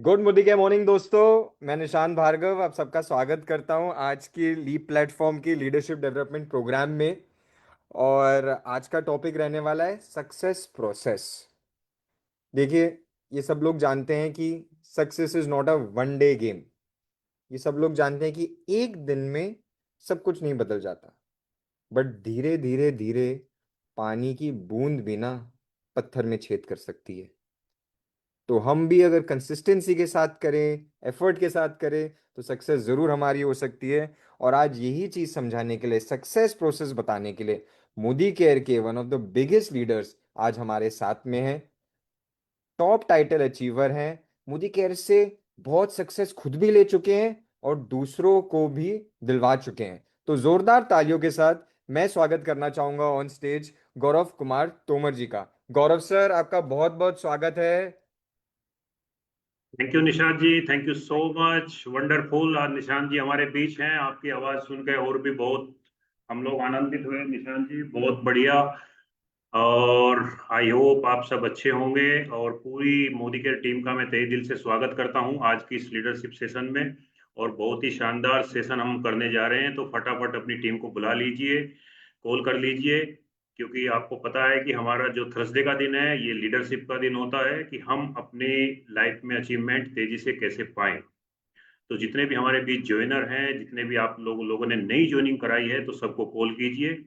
Good Modi के morning दोस्तों। मैं निशान भार्गव आप सबका स्वागत करता हूं आज की लीप प्लेटफॉर्म की लीडरशिप डेवलपमेंट प्रोग्राम में। और आज का टॉपिक रहने वाला है सक्सेस प्रोसेस। देखिए, ये सब लोग जानते हैं कि success is not a one day game. ये सब लोग जानते हैं कि एक दिन में सब कुछ नहीं बदल जाता, बट धीरे धीरे धीरे पानी की बूंद भी ना पत्थर में छेद कर सकती है। तो हम भी अगर कंसिस्टेंसी के साथ करें, एफर्ट के साथ करें, तो सक्सेस जरूर हमारी हो सकती है। और आज यही चीज समझाने के लिए, सक्सेस प्रोसेस बताने के लिए, मोदी केयर के one of the biggest leaders आज हमारे साथ में हैं। टॉप टाइटल अचीवर हैं, मोदी केयर से बहुत सक्सेस खुद भी ले चुके हैं और दूसरों को भी दिलवा चुके हैं। तो जोरदार तालियों के साथ मैं स्वागत करना चाहूंगा ऑन स्टेज गौरव कुमार तोमर जी का। गौरव सर, आपका बहुत बहुत स्वागत है। Thank you Nishant ji, thank you so much, wonderful. आज निशांत जी हमारे बीच हैं। आपकी आवाज सुन के और भी बहुत हम लोग आनंदित हुए निशांत जी, बहुत बढ़िया। और आई होप आप सब अच्छे होंगे। और पूरी मोदी केयर टीम का मैं तहे दिल से स्वागत करता हूं आज की इस लीडरशिप सेशन में। और बहुत ही शानदार सेशन हम करने जा रहे हैं, तो फटाफट अपनी टीम को बुला लीजिए, कॉल कर लीजिए। क्योंकि आपको पता है कि हमारा जो थर्सडे का दिन है ये लीडरशिप का दिन होता है कि हम अपने लाइफ में अचीवमेंट तेजी से कैसे पाएं। तो जितने भी हमारे बीच ज्वाइनर हैं, जितने भी आप लोगों ने नई ज्वाइनिंग कराई है, तो सबको कॉल कीजिए।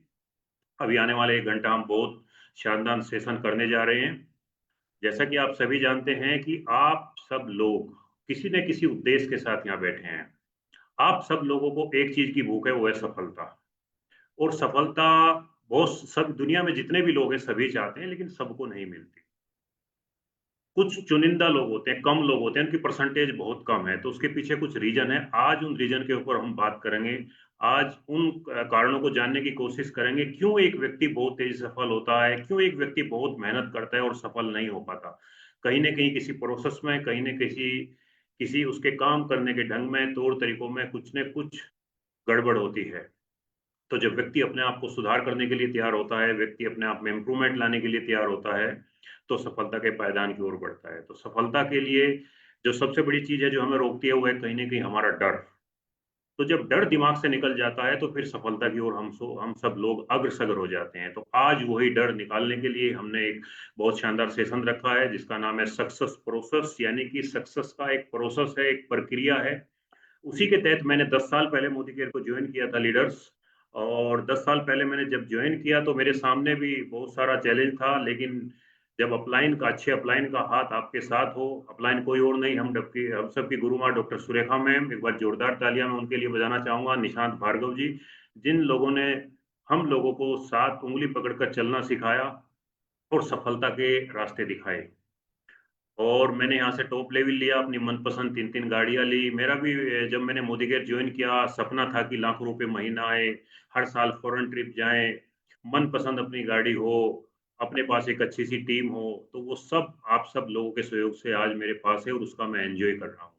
अभी आने वाले 1 घंटा हम बहुत शानदार सेशन करने जा रहे हैं। जैसा कि आप सभी जानते हैं कि आप सब लोग किसी न किसी उद्देश्य के साथ यहाँ बैठे हैं। आप सब लोगों को एक चीज की भूख है, वो है सफलता। और सफलता बहुत सब दुनिया में जितने भी लोग हैं सभी चाहते हैं, लेकिन सबको नहीं मिलती। कुछ चुनिंदा लोग होते हैं, कम लोग होते हैं, उनकी परसेंटेज बहुत कम है। तो उसके पीछे कुछ रीजन है, आज उन रीजन के ऊपर हम बात करेंगे। आज उन कारणों को जानने की कोशिश करेंगे, क्यों एक व्यक्ति बहुत तेजी से सफल होता है, क्यों एक व्यक्ति बहुत मेहनत करता है और सफल नहीं हो पाता। कहीं ना कहीं किसी प्रोसेस में, कहीं ना किसी किसी उसके काम करने के ढंग में, तौर तरीकों में कुछ न कुछ गड़बड़ होती है। तो जब व्यक्ति अपने आप को सुधार करने के लिए तैयार होता है, व्यक्ति अपने आप में इंप्रूवमेंट लाने के लिए तैयार होता है, तो सफलता के पायदान की ओर बढ़ता है। तो सफलता के लिए जो सबसे बड़ी चीज है जो हमें रोकती है, वो है कहीं ना कहीं हमारा डर। तो जब डर दिमाग से निकल जाता है, तो फिर सफलता की ओर हम सब लोग अग्रसर हो जाते हैं। तो आज वही डर निकालने के लिए हमने एक बहुत शानदार सेशन रखा है, जिसका नाम है सक्सेस प्रोसेस। यानी कि सक्सेस का एक प्रोसेस है, एक प्रक्रिया है। उसी के तहत मैंने 10 साल पहले मोदी केयर को ज्वाइन किया था, लीडर्स। और 10 साल पहले मैंने जब ज्वाइन किया, तो मेरे सामने भी बहुत सारा चैलेंज था। लेकिन जब अपलाइन का, अच्छे अपलाइन का हाथ आपके साथ हो, अपलाइन कोई और नहीं, हम सबकी गुरु माँ डॉक्टर सुरेखा मैम, एक बार जोरदार तालियां मैं उनके लिए बजाना चाहूंगा। निशांत भार्गव जी, जिन लोगों ने हम लोगों को साथ उंगली पकड़कर चलना सिखाया और सफलता के रास्ते दिखाए। और मैंने यहाँ से टॉप लेवल लिया, अपनी मनपसंद 3 3 गाड़ियाँ ली। मेरा भी जब मैंने मोदी केयर ज्वाइन किया, सपना था कि लाखों रुपए महीना आए, हर साल फॉरेन ट्रिप जाएं, मनपसंद अपनी गाड़ी हो, अपने पास एक अच्छी सी टीम हो। तो वो सब आप सब लोगों के सहयोग से आज मेरे पास है और उसका मैं एंजॉय कर रहा हूँ।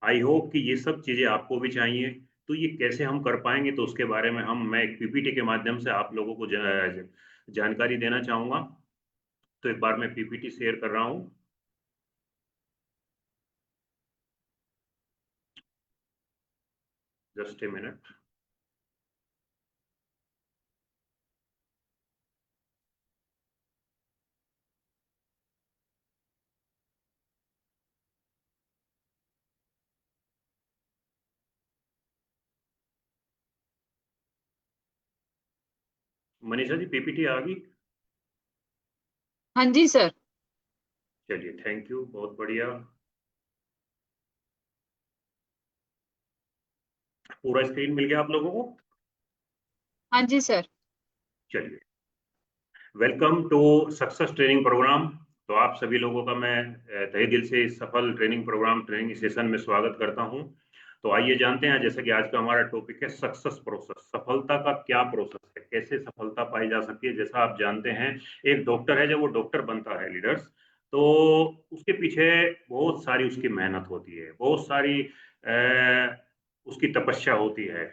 आई होप कि ये सब चीज़ें आपको भी चाहिए। तो ये कैसे हम कर पाएंगे, तो उसके बारे में मैं एक पीपीटी के माध्यम से आप लोगों को जानकारी देना चाहूँगा। तो एक बार मैं पीपीटी शेयर कर रहा हूँ। Just a minute. Manisha ji, PPT आ गई? हाँ जी सर। चलिए, थैंक यू, बहुत बढ़िया। पूरा स्क्रीन मिल गया आप लोगों को? हाँ जी सर। चलिए, welcome to success training program. तो आप सभी लोगों का मैं तहे दिल से इस सफल ट्रेनिंग प्रोग्राम, ट्रेनिंग सेशन में स्वागत करता हूं। तो आइए जानते हैं, जैसे कि आज का हमारा टॉपिक है सक्सेस प्रोसेस। सफलता का क्या प्रोसेस है, कैसे सफलता पाई जा सकती है। जैसा आप जानते हैं, एक डॉक्टर है, जब वो डॉक्टर बनता है लीडर्स, तो उसके पीछे बहुत सारी उसकी मेहनत होती है, बहुत सारी उसकी तपस्या होती है,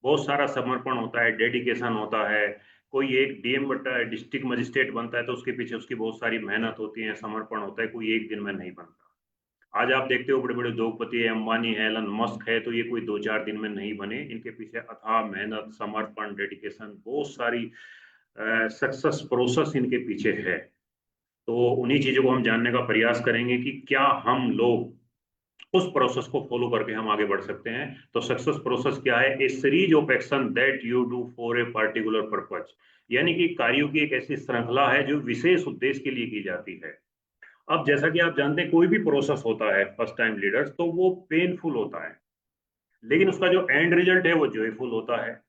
बहुत सारा समर्पण होता है, डेडिकेशन होता है। कोई एक डीएम बनता है, डिस्ट्रिक्ट मजिस्ट्रेट बनता है, तो उसके पीछे उसकी बहुत सारी मेहनत होती है, समर्पण होता है, कोई एक दिन में नहीं बनता। आज आप देखते हो बड़े बड़े उद्योगपति है, अंबानी है, एलन मस्क है, तो ये कोई 2-4 दिन में नहीं बने। इनके पीछे अथाह मेहनत, समर्पण, डेडिकेशन, बहुत सारी सक्सेस प्रोसेस इनके पीछे है। तो उन्हीं चीजों को हम जानने का प्रयास करेंगे कि क्या हम लोग उस प्रोसेस को फॉलो करके हम आगे बढ़ सकते हैं। तो सक्सेस प्रोसेस क्या है? A series of action that you do for a particular purpose, यानी कि कार्यों की एक ऐसी श्रृंखला है जो विशेष उद्देश्य के लिए की जाती है। अब जैसा कि आप जानते हैं, कोई भी प्रोसेस होता है फर्स्ट टाइम लीडर्स, तो वो पेनफुल होता है, लेकिन उसका जो एंड रिजल्ट है वो जॉयफुल होता है।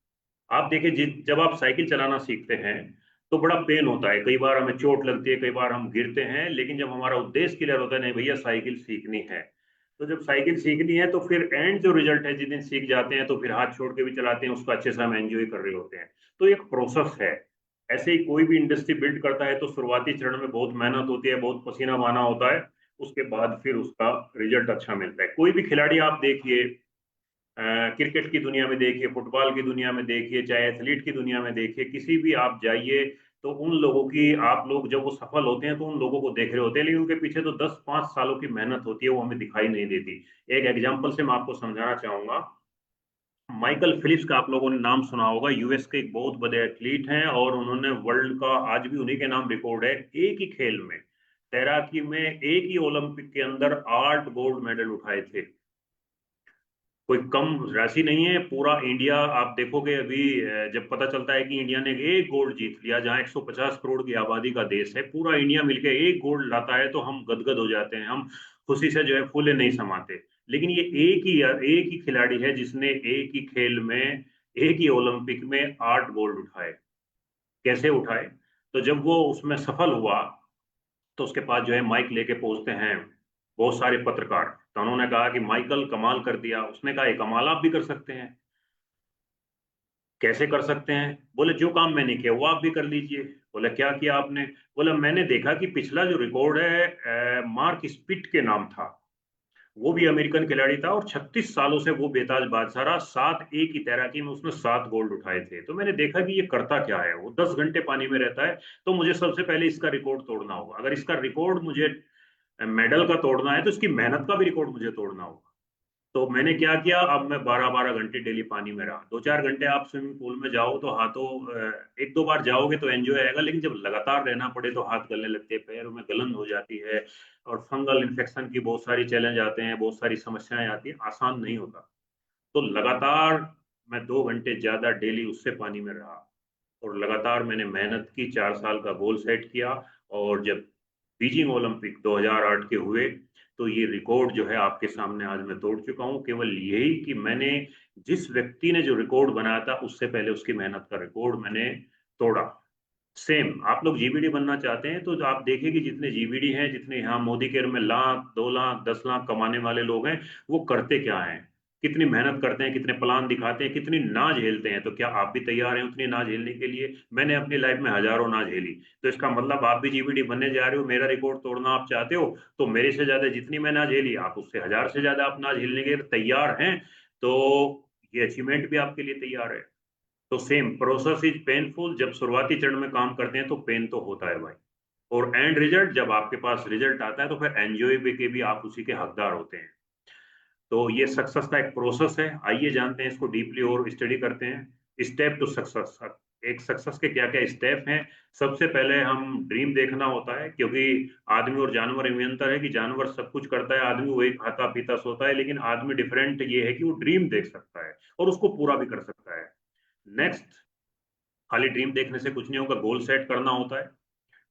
आप देखिए, जब आप साइकिल चलाना सीखते हैं तो बड़ा पेन होता है, कई बार हमें चोट लगती है, कई बार हम गिरते हैं, लेकिन जब हमारा उद्देश्य क्लियर होता है, नहीं भैया साइकिल सीखनी है, तो जब साइकिल सीखनी है तो फिर एंड जो रिजल्ट है, जिस दिन सीख जाते हैं तो फिर हाथ छोड़ के भी चलाते हैं, उसको अच्छे से हम एंजॉय कर रहे होते हैं। तो एक प्रोसेस है। ऐसे ही कोई भी इंडस्ट्री बिल्ड करता है तो शुरुआती चरण में बहुत मेहनत होती है, बहुत पसीना बहाना होता है, उसके बाद फिर उसका रिजल्ट अच्छा मिलता है। कोई भी खिलाड़ी आप देखिए, क्रिकेट की दुनिया में देखिए, फुटबॉल की दुनिया में देखिए, चाहे एथलीट की दुनिया में देखिए, किसी भी आप जाइए, तो उन लोगों की, आप लोग जब वो सफल होते हैं तो उन लोगों को देख रहे होते हैं, लेकिन उनके पीछे तो 10-5 सालों की मेहनत होती है, वो हमें दिखाई नहीं देती। एक एग्जाम्पल से मैं आपको समझाना चाहूंगा। माइकल फिलिप्स का आप लोगों ने नाम सुना होगा, यूएस के एक बहुत बड़े एथलीट हैं, और उन्होंने वर्ल्ड का, आज भी उन्हीं के नाम रिकॉर्ड है, एक ही खेल में, तैराकी में, एक ही ओलंपिक के अंदर 8 गोल्ड मेडल उठाए थे। कोई कम राशि नहीं है। पूरा इंडिया, आप देखोगे अभी, जब पता चलता है कि इंडिया ने एक गोल्ड जीत लिया, जहां 150 करोड़ की आबादी का देश है, पूरा इंडिया मिलकर एक गोल्ड लाता है, तो हम गदगद हो जाते हैं, हम खुशी से जो है फूले नहीं समाते। लेकिन ये एक ही खिलाड़ी है जिसने एक ही खेल में, एक ही ओलंपिक में 8 गोल्ड उठाए। कैसे उठाए? तो जब वो उसमें सफल हुआ, तो उसके पास जो है माइक लेके पहुंचते हैं बहुत सारे पत्रकार। तो उन्होंने कहा कि माइकल कमाल कर दिया। उसने कहा ये कमाल आप भी कर सकते हैं। कैसे कर सकते हैं? बोले जो काम मैंने किया वो आप भी कर लीजिए। बोले क्या किया आपने? बोले मैंने देखा कि पिछला जो रिकॉर्ड है, मार्क स्पिट के नाम था, वो भी अमेरिकन खिलाड़ी था, और 36 सालों से वो बेताज बादशाह रहा, 7 एक ही तैराकी में उसने 7 गोल्ड उठाए थे। तो मैंने देखा कि ये करता क्या है, वो 10 घंटे पानी में रहता है, तो मुझे सबसे पहले इसका रिकॉर्ड तोड़ना होगा। अगर इसका रिकॉर्ड मुझे मेडल का तोड़ना है, तो इसकी मेहनत का भी रिकॉर्ड मुझे तोड़ना होगा। तो मैंने क्या किया, अब मैं 12-12 घंटे डेली पानी में रहा। 2-4 घंटे आप स्विमिंग पूल में जाओ तो हाथों, 1-2 बार जाओगे तो एंजॉय आएगा, लेकिन जब लगातार रहना पड़े तो हाथ गलने लगते हैं, पैरों में गलन हो जाती है, और फंगल इन्फेक्शन की बहुत सारी चैलेंज आते हैं, बहुत सारी समस्याएं आती हैं, आसान नहीं होता। तो लगातार मैं 2 घंटे ज्यादा डेली उससे पानी में रहा, और लगातार मैंने मेहनत की, 4 साल का गोल सेट किया। और जब बीजिंग ओलंपिक 2008 के हुए, तो ये रिकॉर्ड जो है आपके सामने आज मैं तोड़ चुका हूं। केवल यही कि मैंने, जिस व्यक्ति ने जो रिकॉर्ड बनाया था, उससे पहले उसकी मेहनत का रिकॉर्ड मैंने तोड़ा। सेम आप लोग जीबीडी बनना चाहते हैं, तो आप देखिए कि जितने जीबीडी हैं, जितने यहाँ मोदी केयर में लाख, 2 लाख, 10 लाख कमाने वाले लोग हैं, वो करते क्या हैं, कितनी मेहनत करते हैं, कितने प्लान दिखाते हैं, कितनी ना झेलते हैं। तो क्या आप भी तैयार हैं उतनी ना झेलने के लिए? मैंने अपनी लाइफ में हजारों ना झेली, तो इसका मतलब आप भी जीबीडी बनने जा रहे हो, मेरा रिकॉर्ड तोड़ना आप चाहते हो, तो मेरे से ज्यादा जितनी मैं ना झेली, आप उससे 1000 से ज्यादा आप ना झेलने के लिए तैयार हैं, तो ये अचीवमेंट भी आपके लिए तैयार है। तो सेम प्रोसेस इज पेनफुल। जब शुरुआती चरण में काम करते हैं तो पेन तो होता है भाई, और एंड रिजल्ट, जब आपके पास रिजल्ट आता है, तो फिर एंजॉय के भी आप उसी के हकदार होते हैं। तो ये सक्सेस का एक प्रोसेस है। आइए जानते हैं इसको डीपली और स्टडी करते हैं। स्टेप टू सक्सेस, एक सक्सेस के क्या क्या स्टेप हैं। सबसे पहले हम ड्रीम देखना होता है, क्योंकि आदमी और जानवर में अंतर है कि जानवर सब कुछ करता है, आदमी वही खाता पीता सोता है, लेकिन आदमी डिफरेंट ये है कि वो ड्रीम देख सकता है और उसको पूरा भी कर सकता है। नेक्स्ट, खाली ड्रीम देखने से कुछ नहीं होगा, गोल सेट करना होता है,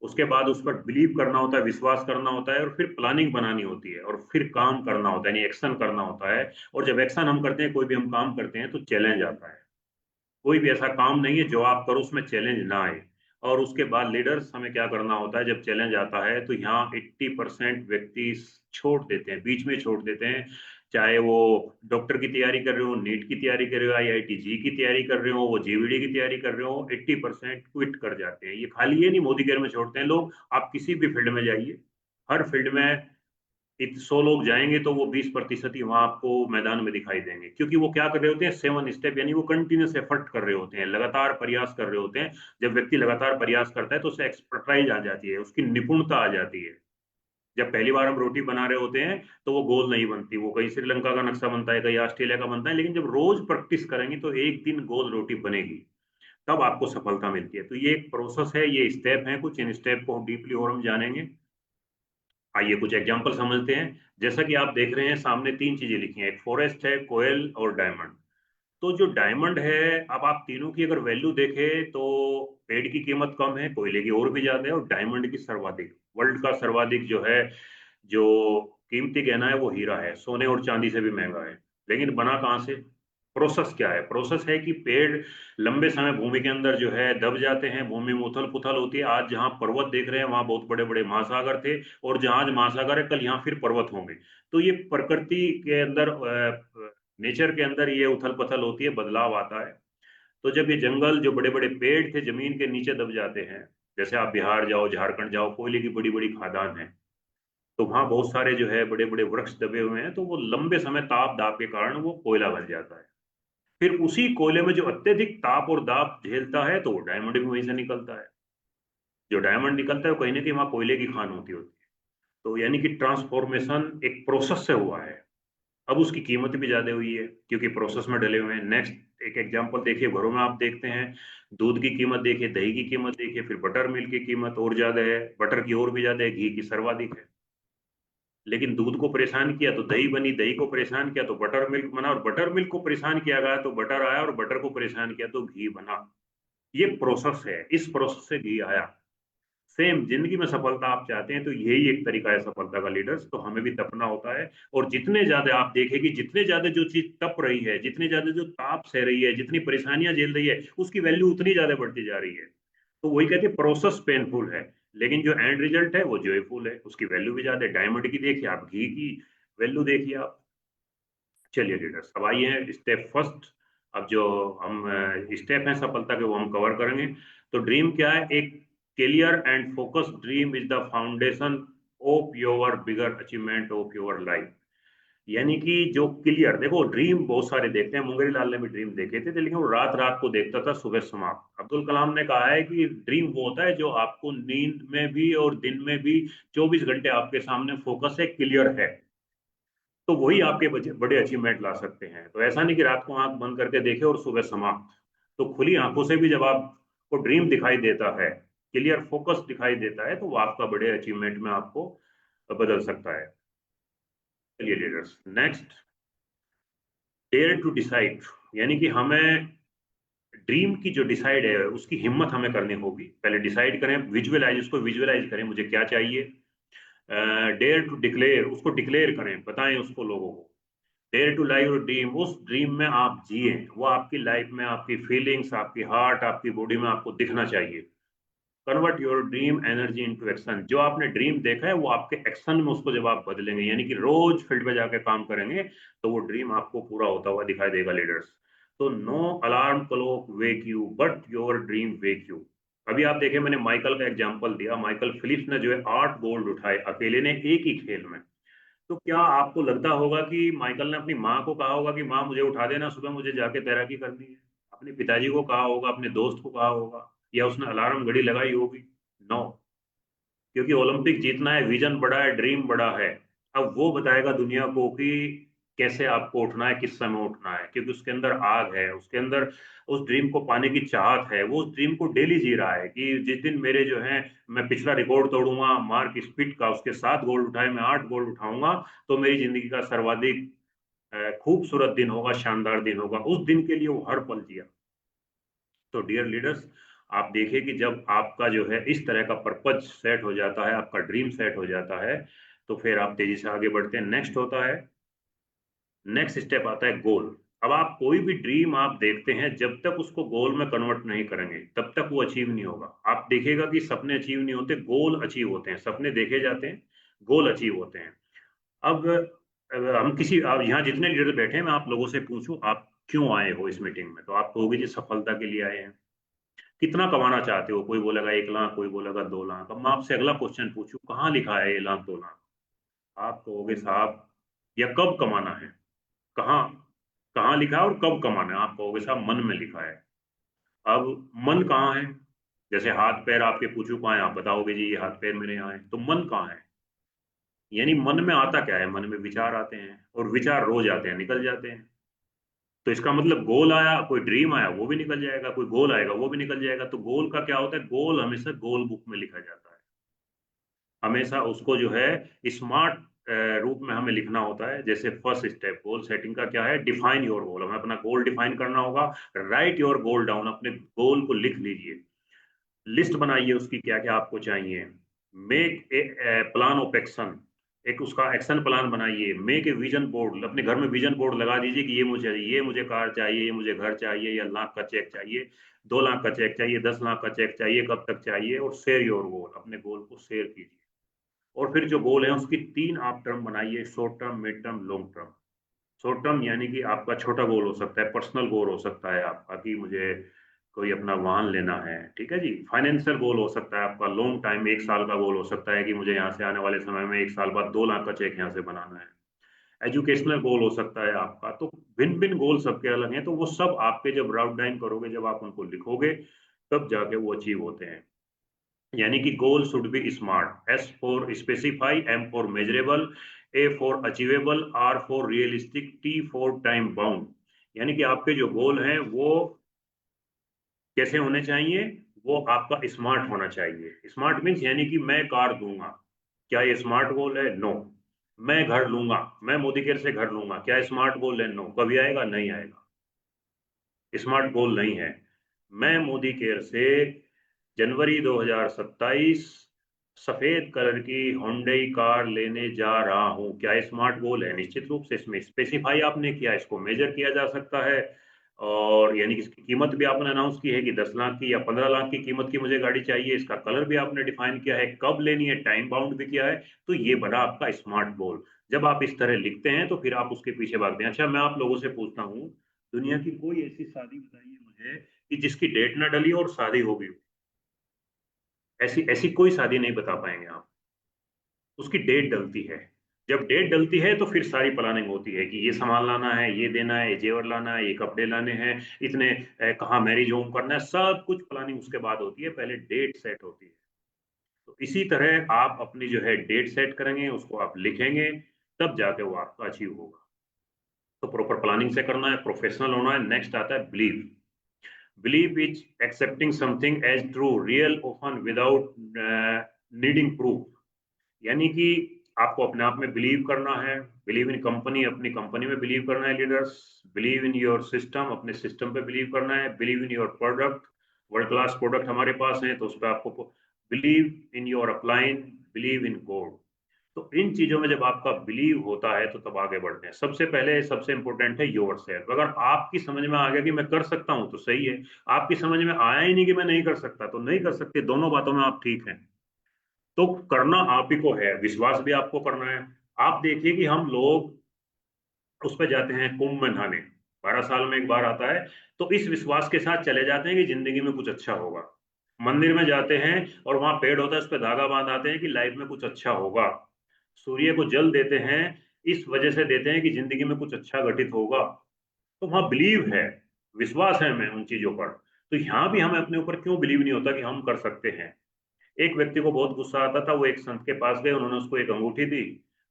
उसके बाद उस पर बिलीव करना होता है, विश्वास करना होता है, और फिर प्लानिंग बनानी होती है, और फिर काम करना होता है, यानी एक्शन करना होता है। और जब एक्शन हम करते हैं, कोई भी हम काम करते हैं, तो चैलेंज आता है। कोई भी ऐसा काम नहीं है जो आप करो उसमें चैलेंज ना आए। और उसके बाद लीडर्स, हमें क्या करना होता है, जब चैलेंज आता है तो यहाँ 80% व्यक्ति छोड़ देते हैं, बीच में छोड़ देते हैं। चाहे वो डॉक्टर की तैयारी कर रहे हो, नीट की तैयारी कर रहे हो, आईआईटी जी की तैयारी कर रहे हो, वो जीवीडी की तैयारी कर रहे हो, 80% क्विट कर जाते हैं। ये खाली ये नहीं मोदी केयर में छोड़ते हैं लोग, आप किसी भी फील्ड में जाइए, हर फील्ड में 100 लोग जाएंगे तो वो 20% ही वहां आपको मैदान में दिखाई देंगे, क्योंकि वो क्या कर रहे होते हैं, 7 स्टेप, यानी वो कंटिन्यूस एफर्ट कर रहे होते हैं, लगातार प्रयास कर रहे होते हैं। जब व्यक्ति लगातार प्रयास करता है तो उसे एक्सपर्टाइज आ जाती है, उसकी निपुणता आ जाती है। जब पहली बार हम रोटी बना रहे होते हैं तो वो गोल नहीं बनती, वो कहीं श्रीलंका का नक्शा बनता है, कहीं ऑस्ट्रेलिया का बनता है, लेकिन जब रोज प्रैक्टिस करेंगे तो एक दिन गोल रोटी बनेगी, तब आपको सफलता मिलती है। तो ये एक प्रोसेस है, ये स्टेप है कुछ, इन स्टेप को डीपली और हम जानेंगे। आइए कुछ एग्जांपल समझते हैं। जैसा कि आप देख रहे हैं सामने तीन चीजें लिखी हैं, एक फॉरेस्ट है, कोयल और डायमंड। तो जो डायमंड है, अब आप तीनों की अगर वैल्यू देखें तो पेड़ की कीमत कम है, कोयले की और भी ज्यादा है, और डायमंड की सर्वाधिक, वर्ल्ड का सर्वाधिक जो है, जो कीमती गहना है वो हीरा है, सोने और चांदी से भी महंगा है। लेकिन बना कहाँ से? प्रोसेस क्या है? प्रोसेस है कि पेड़ लंबे समय भूमि के अंदर जो है दब जाते हैं, भूमि में उथल पुथल होती है। आज जहाँ पर्वत देख रहे हैं वहां बहुत बड़े बड़े महासागर थे, और जहाँ आज महासागर है कल यहाँ फिर पर्वत होंगे। तो ये प्रकृति के अंदर, नेचर के अंदर ये उथल पुथल होती है, बदलाव आता है। तो जब ये जंगल, जो बड़े बड़े पेड़ थे, जमीन के नीचे दब जाते हैं, जैसे आप बिहार जाओ, झारखंड जाओ, कोयले की बड़ी बड़ी खादान है, तो वहां बहुत सारे जो है बड़े बड़े वृक्ष दबे हुए हैं, तो वो लंबे समय ताप दाप के कारण वो कोयला बन जाता है। फिर उसी कोयले में जो अत्यधिक ताप और दाब झेलता है, तो वो डायमंड भी वहीं से निकलता है। जो डायमंड निकलता है वो कहीं ना कहीं वहां कोयले की खान होती होती है। तो यानी कि ट्रांसफॉर्मेशन एक प्रोसेस से हुआ है। अब उसकी कीमत भी ज्यादा हुई है क्योंकि प्रोसेस में डले हुए हैं। नेक्स्ट एक एग्जांपल देखिए, घरों में आप देखते हैं दूध की कीमत देखिए, दही की कीमत देखिए, फिर बटर मिल्क की कीमत और ज्यादा है, बटर की और भी ज्यादा है, घी की सर्वाधिक है। लेकिन दूध को परेशान किया तो दही बनी, दही को परेशान किया तो बटर मिल्क बना, और बटर मिल्क को परेशान किया गया तो बटर आया, और बटर को परेशान किया तो घी बना। ये प्रोसेस है, इस प्रोसेस से घी आया। सेम जिंदगी में सफलता आप चाहते हैं तो यही एक तरीका है सफलता का लीडर्स, तो हमें भी तपना होता है। और जितने ज्यादा आप देखें कि जितने ज्यादा जो चीज तप रही है, जितने ज्यादा जो ताप सह रही है, जितनी परेशानियां झेल रही है, उसकी वैल्यू उतनी ज्यादा बढ़ती जा रही है। तो वही कहते हैं प्रोसेस पेनफुल है, लेकिन जो एंड रिजल्ट है वो जॉयफुल है, उसकी वैल्यू भी ज्यादा है। डायमंड की देखिए आप, घी की वैल्यू देखिए आप। चलिए लीडर्स, अब आइए स्टेप फर्स्ट। अब जो हम स्टेप हैं सफलता के वो हम कवर करेंगे। तो ड्रीम क्या है? एक clear and focus dream is the foundation of your bigger achievement of your life. यानी कि जो क्लियर, देखो ड्रीम बहुत सारे देखते हैं, मुंगेरी लाल ने भी ड्रीम देखे थे, लेकिन वो रात रात को देखता था, सुबह समाप्त। अब्दुल कलाम ने कहा है कि ड्रीम वो होता है जो आपको नींद में भी और दिन में भी 24 घंटे आपके सामने फोकस है, क्लियर है, तो वही आपके बड़े अचीवमेंट ला सकते हैं। तो ऐसा नहीं कि रात को आंख बंद करके देखे और सुबह समाप्त। तो खुली आंखों से भी जब आपको ड्रीम दिखाई देता है, क्लियर फोकस दिखाई देता है, तो वो आपका बड़े अचीवमेंट में आपको बदल सकता है। चलिए leaders, next, dare to decide. यानी कि हमें ड्रीम की जो डिसाइड है उसकी हिम्मत हमें करनी होगी। पहले डिसाइड करें, विजुअलाइज, उसको विजुअलाइज करें, मुझे क्या चाहिए। डेयर टू डिक्लेयर, उसको डिक्लेयर करें, बताएं उसको लोगों को। Dare to live your dream, उस ड्रीम में आप जिए, वो आपकी लाइफ में, आपकी फीलिंग्स, आपकी हार्ट, आपकी बॉडी में आपको दिखना चाहिए। Convert your dream energy into action. जो आपने ड्रीम देखा है वो आपके एक्शन में उसको जब आप बदलेंगे, यानी कि रोज फील्ड पे जाकर काम करेंगे, तो वो ड्रीम आपको पूरा होता हुआ दिखाई देगा लीडर्स। तो no alarm clock wake you but your dream wake you. अभी आप देखें, मैंने माइकल का एग्जांपल दिया, माइकल फिलिप्स ने जो है 8 गोल्ड उठाए अकेले ने, एक ही खेल में। तो क्या आपको लगता होगा कि माइकल ने अपनी माँ को कहा होगा कि माँ मुझे उठा देना, सुबह मुझे जाके तैराकी करनी है? अपने पिताजी को कहा होगा, अपने दोस्त को कहा होगा, या उसने अलार्म घड़ी लगाई होगी? नो। क्योंकि ओलंपिक जीतना है, विजन बड़ा है, ड्रीम बड़ा है। अब वो बताएगा दुनिया को कि कैसे आपको उठना है, किस समय उठना है, क्योंकि उसके अंदर आग है, उसके अंदर उस ड्रीम को पाने की चाहत है, वो उस ड्रीम को डेली जी रहा है कि जिस दिन मेरे जो है, मैं पिछला रिकॉर्ड तोड़ूंगा मार्क स्पिट का, उसके 7 गोल्ड उठाए, मैं 8 गोल्ड उठाऊंगा, तो मेरी जिंदगी का सर्वाधिक खूबसूरत दिन होगा, शानदार दिन होगा। उस दिन के लिए वो हर पल जिया। तो डियर लीडर्स, आप देखिए कि जब आपका जो है इस तरह का पर्पज सेट हो जाता है, आपका ड्रीम सेट हो जाता है, तो फिर आप तेजी से आगे बढ़ते हैं। नेक्स्ट होता है, नेक्स्ट स्टेप आता है गोल। अब आप कोई भी ड्रीम आप देखते हैं, जब तक उसको गोल में कन्वर्ट नहीं करेंगे तब तक वो अचीव नहीं होगा। आप देखिएगा कि सपने अचीव नहीं होते, गोल अचीव होते हैं। सपने देखे जाते हैं, गोल अचीव होते हैं। अब हम किसी, अब यहाँ जितने लीडर बैठे हैं, मैं आप लोगों से पूछूं, आप क्यों आए हो इस मीटिंग में? तो आप कहोगे जी सफलता के लिए आए हैं। कितना कमाना चाहते हो? कोई बोलेगा 1 लाख, कोई बोलेगा 2 लाख। अब मैं आपसे अगला क्वेश्चन पूछूं, कहाँ लिखा है 1 लाख 2 लाख? आप कहोगे साहब, या कब कमाना है? कहाँ, कहाँ लिखा है और कब कमाना है? आप कहोगे साहब मन में लिखा है। अब मन कहाँ है? जैसे हाथ पैर आपके पूछूं कहाँ है, आप बताओगे जी ये हाथ पैर मेरे यहाँ है, तो मन कहाँ है? यानी मन में आता क्या है, मन में विचार आते हैं, और विचार रोज आते हैं, निकल जाते हैं। तो इसका मतलब गोल आया, कोई ड्रीम आया, वो भी निकल जाएगा, कोई गोल आएगा वो भी निकल जाएगा। तो गोल का क्या होता है, गोल हमेशा गोल बुक में लिखा जाता है। हमेशा उसको जो है स्मार्ट रूप में हमें लिखना होता है। जैसे फर्स्ट स्टेप गोल सेटिंग का क्या है, डिफाइन योर गोल, हमें अपना गोल डिफाइन करना होगा। राइट योर गोल डाउन, अपने गोल को लिख लीजिए, लिस्ट बनाइए उसकी क्या क्या आपको चाहिए। Make a plan of action, एक उसका एक्शन प्लान बनाइए। मेक ए विजन बोर्ड, अपने घर में विजन बोर्ड लगा दीजिए कि ये मुझे कार चाहिए, ये मुझे घर चाहिए, या लाख का चेक चाहिए, 2 लाख का चेक चाहिए, 10 लाख का चेक चाहिए, कब तक चाहिए। और शेयर योर गोल, अपने गोल को शेयर कीजिए। और फिर जो गोल है उसकी 3 आप टर्म बनाइए, short term, mid term, long term. Short term यानी कि आपका छोटा गोल हो सकता है, पर्सनल गोल हो सकता है आपका कि मुझे कोई अपना वाहन लेना है, ठीक है जी। फाइनेंशियल गोल हो सकता है आपका, लॉन्ग टाइम 1 साल का गोल हो सकता है कि मुझे यहाँ से आने वाले समय में 1 साल बाद 2 लाख का चेक यहाँ से बनाना है। एजुकेशनल गोल हो सकता है आपका। तो भिन्न भिन्न गोल सबके अलग हैं। तो वो सब आपके जब राउट डाउन करोगे, जब आप उनको लिखोगे, तब जाके वो अचीव होते हैं। यानी कि goal should be smart, S for specify, M for measurable, A for achievable, R for realistic, T for time bound. यानी कि आपके जो गोल हैं वो कैसे होने चाहिए, वो आपका स्मार्ट होना चाहिए। स्मार्ट मीन्स यानी कि मैं कार दूंगा, क्या ये स्मार्ट गोल है? नो। मैं घर लूंगा, मैं मोदी केयर से घर लूंगा, क्या स्मार्ट गोल है? नो। कभी आएगा? नहीं आएगा, स्मार्ट गोल नहीं है। मैं मोदी केयर से जनवरी 2027 सफेद कलर की होंडई कार लेने जा रहा हूं, क्या स्मार्ट गोल है? निश्चित रूप से इसमें स्पेसिफाई आपने किया, इसको मेजर किया जा सकता है। और यानी कि इसकी कीमत भी आपने अनाउंस की है कि 10 लाख की या 15 लाख की कीमत की मुझे गाड़ी चाहिए। इसका कलर भी आपने डिफाइन किया है, कब लेनी है, टाइम बाउंड भी किया है। तो ये बना आपका स्मार्ट गोल। जब आप इस तरह लिखते हैं तो फिर आप उसके पीछे भागते हैं। अच्छा, मैं आप लोगों से पूछता हूँ, दुनिया की कोई ऐसी शादी बताइए मुझे कि जिसकी डेट ना डली और शादी हो गई। ऐसी ऐसी कोई शादी नहीं बता पाएंगे आप। उसकी डेट डलती है। जब डेट डलती है तो फिर सारी प्लानिंग होती है कि ये सामान लाना है, ये देना है, ये जेवर लाना है, ये कपड़े लाने हैं, इतने कहाँ मैरिज होम करना है, सब कुछ प्लानिंग उसके बाद होती है, पहले डेट सेट होती है। तो इसी तरह आप अपनी जो है डेट सेट करेंगे, उसको आप लिखेंगे, तब जाके वो आपका अचीव होगा। तो प्रॉपर प्लानिंग से करना है, प्रोफेशनल होना है। नेक्स्ट आता है believe. Belief is accepting something as true, real, often without needing proof। यानी कि आपको अपने आप में बिलीव करना है। बिलीव इन कंपनी, अपनी कंपनी में बिलीव करना है leaders. Believe in your system, अपने सिस्टम पे बिलीव करना है। Believe in your product, world class product हमारे पास है तो उस पर आपको believe in your upline, believe in God. तो इन चीजों में जब आपका बिलीव होता है तो तब आगे बढ़ते हैं। सबसे पहले सबसे इंपॉर्टेंट है योर सेल्फ। अगर आपकी समझ में आ गया कि मैं कर सकता हूं तो सही है, आपकी समझ में आया ही नहीं कि मैं नहीं कर सकता तो नहीं कर सकते। दोनों बातों में आप ठीक हैं। तो करना आप ही को है, विश्वास भी आपको करना है। आप देखिए कि हम लोग उस पर जाते हैं कुंभ में नहाने, 12 साल में एक बार आता है। तो इस विश्वास के साथ चले जाते हैं कि जिंदगी में कुछ अच्छा होगा। मंदिर में जाते हैं और वहां पेड़ होता है, उस पर धागा बांध आते हैं कि लाइफ में कुछ अच्छा होगा। सूर्य को जल देते हैं, इस वजह से देते हैं कि जिंदगी में कुछ अच्छा घटित होगा। तो वहां बिलीव है, विश्वास है हमें उन चीजों पर। तो यहाँ भी हमें अपने ऊपर क्यों बिलीव नहीं होता कि हम कर सकते हैं। एक व्यक्ति को बहुत गुस्सा आता था, वो एक संत के पास गए, उन्होंने उसको एक अंगूठी दी।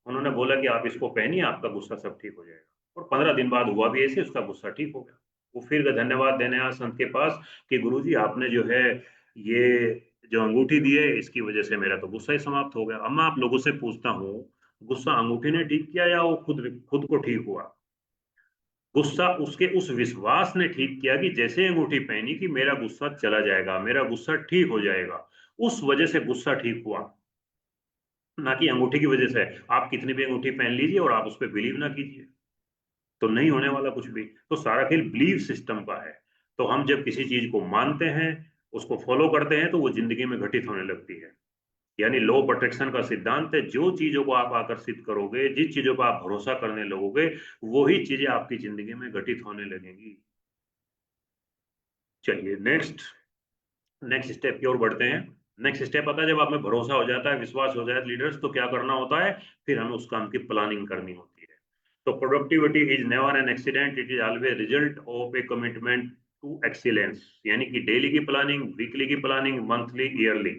उन्होंने बोला कि आप इसको पहनिए, आपका गुस्सा सब ठीक हो जाएगा। और 15 दिन बाद हुआ भी ऐसे, उसका गुस्सा ठीक हो गया। वो फिर धन्यवाद देने आया संत के पास कि गुरुजी आपने जो है ये जो अंगूठी दी है, इसकी वजह से मेरा तो गुस्सा ही समाप्त हो गया। अब मैं आप लोगों से पूछता हूँ, गुस्सा अंगूठी ने ठीक किया या वो खुद खुद को ठीक हुआ? गुस्सा उसके उस विश्वास ने ठीक किया कि जैसे अंगूठी पहनी कि मेरा गुस्सा चला जाएगा, मेरा गुस्सा ठीक हो जाएगा। उस वजह से गुस्सा ठीक हुआ, ना कि अंगूठी की वजह से। आप कितनी भी अंगूठी पहन लीजिए और आप उस पर बिलीव ना कीजिए, तो नहीं होने वाला कुछ भी। तो सारा खेल बिलीव सिस्टम का है। तो हम जब किसी चीज को मानते हैं, उसको फॉलो करते हैं, तो वो जिंदगी में घटित होने लगती है। यानी लॉ ऑफ अट्रैक्शन का सिद्धांत है, जो चीजों को आप आकर्षित करोगे, जिस चीजों पर आप भरोसा करने लगोगे, वही चीजें आपकी जिंदगी में घटित होने लगेंगी। चलिए नेक्स्ट नेक्स्ट स्टेप की ओर बढ़ते हैं। नेक्स्ट स्टेप आता है जब आप में भरोसा हो जाता है, विश्वास हो जाता है लीडर्स, तो क्या करना होता है? फिर हमें उस काम की प्लानिंग करनी होती है। तो productivity is never an accident, it is always result of a commitment to excellence. यानी कि डेली की प्लानिंग, वीकली की प्लानिंग, मंथली, ईयरली।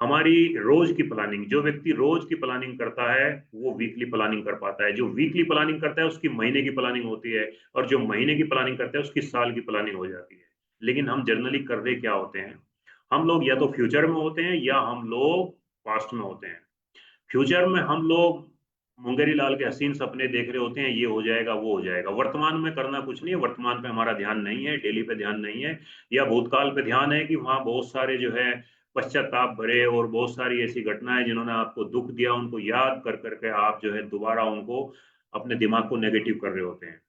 हमारी रोज की प्लानिंग, जो व्यक्ति रोज की प्लानिंग करता है वो वीकली प्लानिंग कर पाता है, जो वीकली प्लानिंग करता है उसकी महीने की प्लानिंग होती है, और जो महीने की प्लानिंग करता है उसकी साल की प्लानिंग हो जाती है। लेकिन हम जनरली कर रहे क्या होते हैं, हम लोग या तो फ्यूचर में होते हैं या हम लोग पास्ट में होते हैं। फ्यूचर में हम लोग मुंगेरी लाल के हसीन सपने देख रहे होते हैं, ये हो जाएगा वो हो जाएगा। वर्तमान में करना कुछ नहीं है, वर्तमान पे हमारा ध्यान नहीं है, डेली पे ध्यान नहीं है, या भूतकाल पे ध्यान है कि वहाँ बहुत सारे जो है पश्चाताप भरे और बहुत सारी ऐसी घटनाएं जिन्होंने आपको दुख दिया, उनको याद कर करके आप जो है दोबारा उनको अपने दिमाग को नेगेटिव कर रहे होते हैं।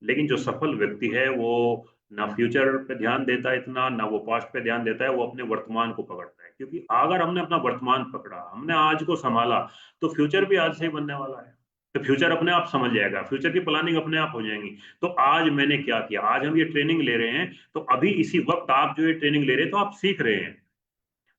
लेकिन जो सफल व्यक्ति है वो ना फ्यूचर पे ध्यान देता है इतना, ना वो पास्ट पे ध्यान देता है, वो अपने वर्तमान को पकड़ता है। क्योंकि अगर हमने अपना वर्तमान पकड़ा, हमने आज को संभाला, तो फ्यूचर भी आज से ही बनने वाला है। तो फ्यूचर अपने आप समझ जाएगा, फ्यूचर की प्लानिंग अपने आप हो जाएंगी। तो आज मैंने क्या किया, आज हम ये ट्रेनिंग ले रहे हैं, तो अभी इसी वक्त आप जो ये ट्रेनिंग ले रहे हैं तो आप सीख रहे हैं।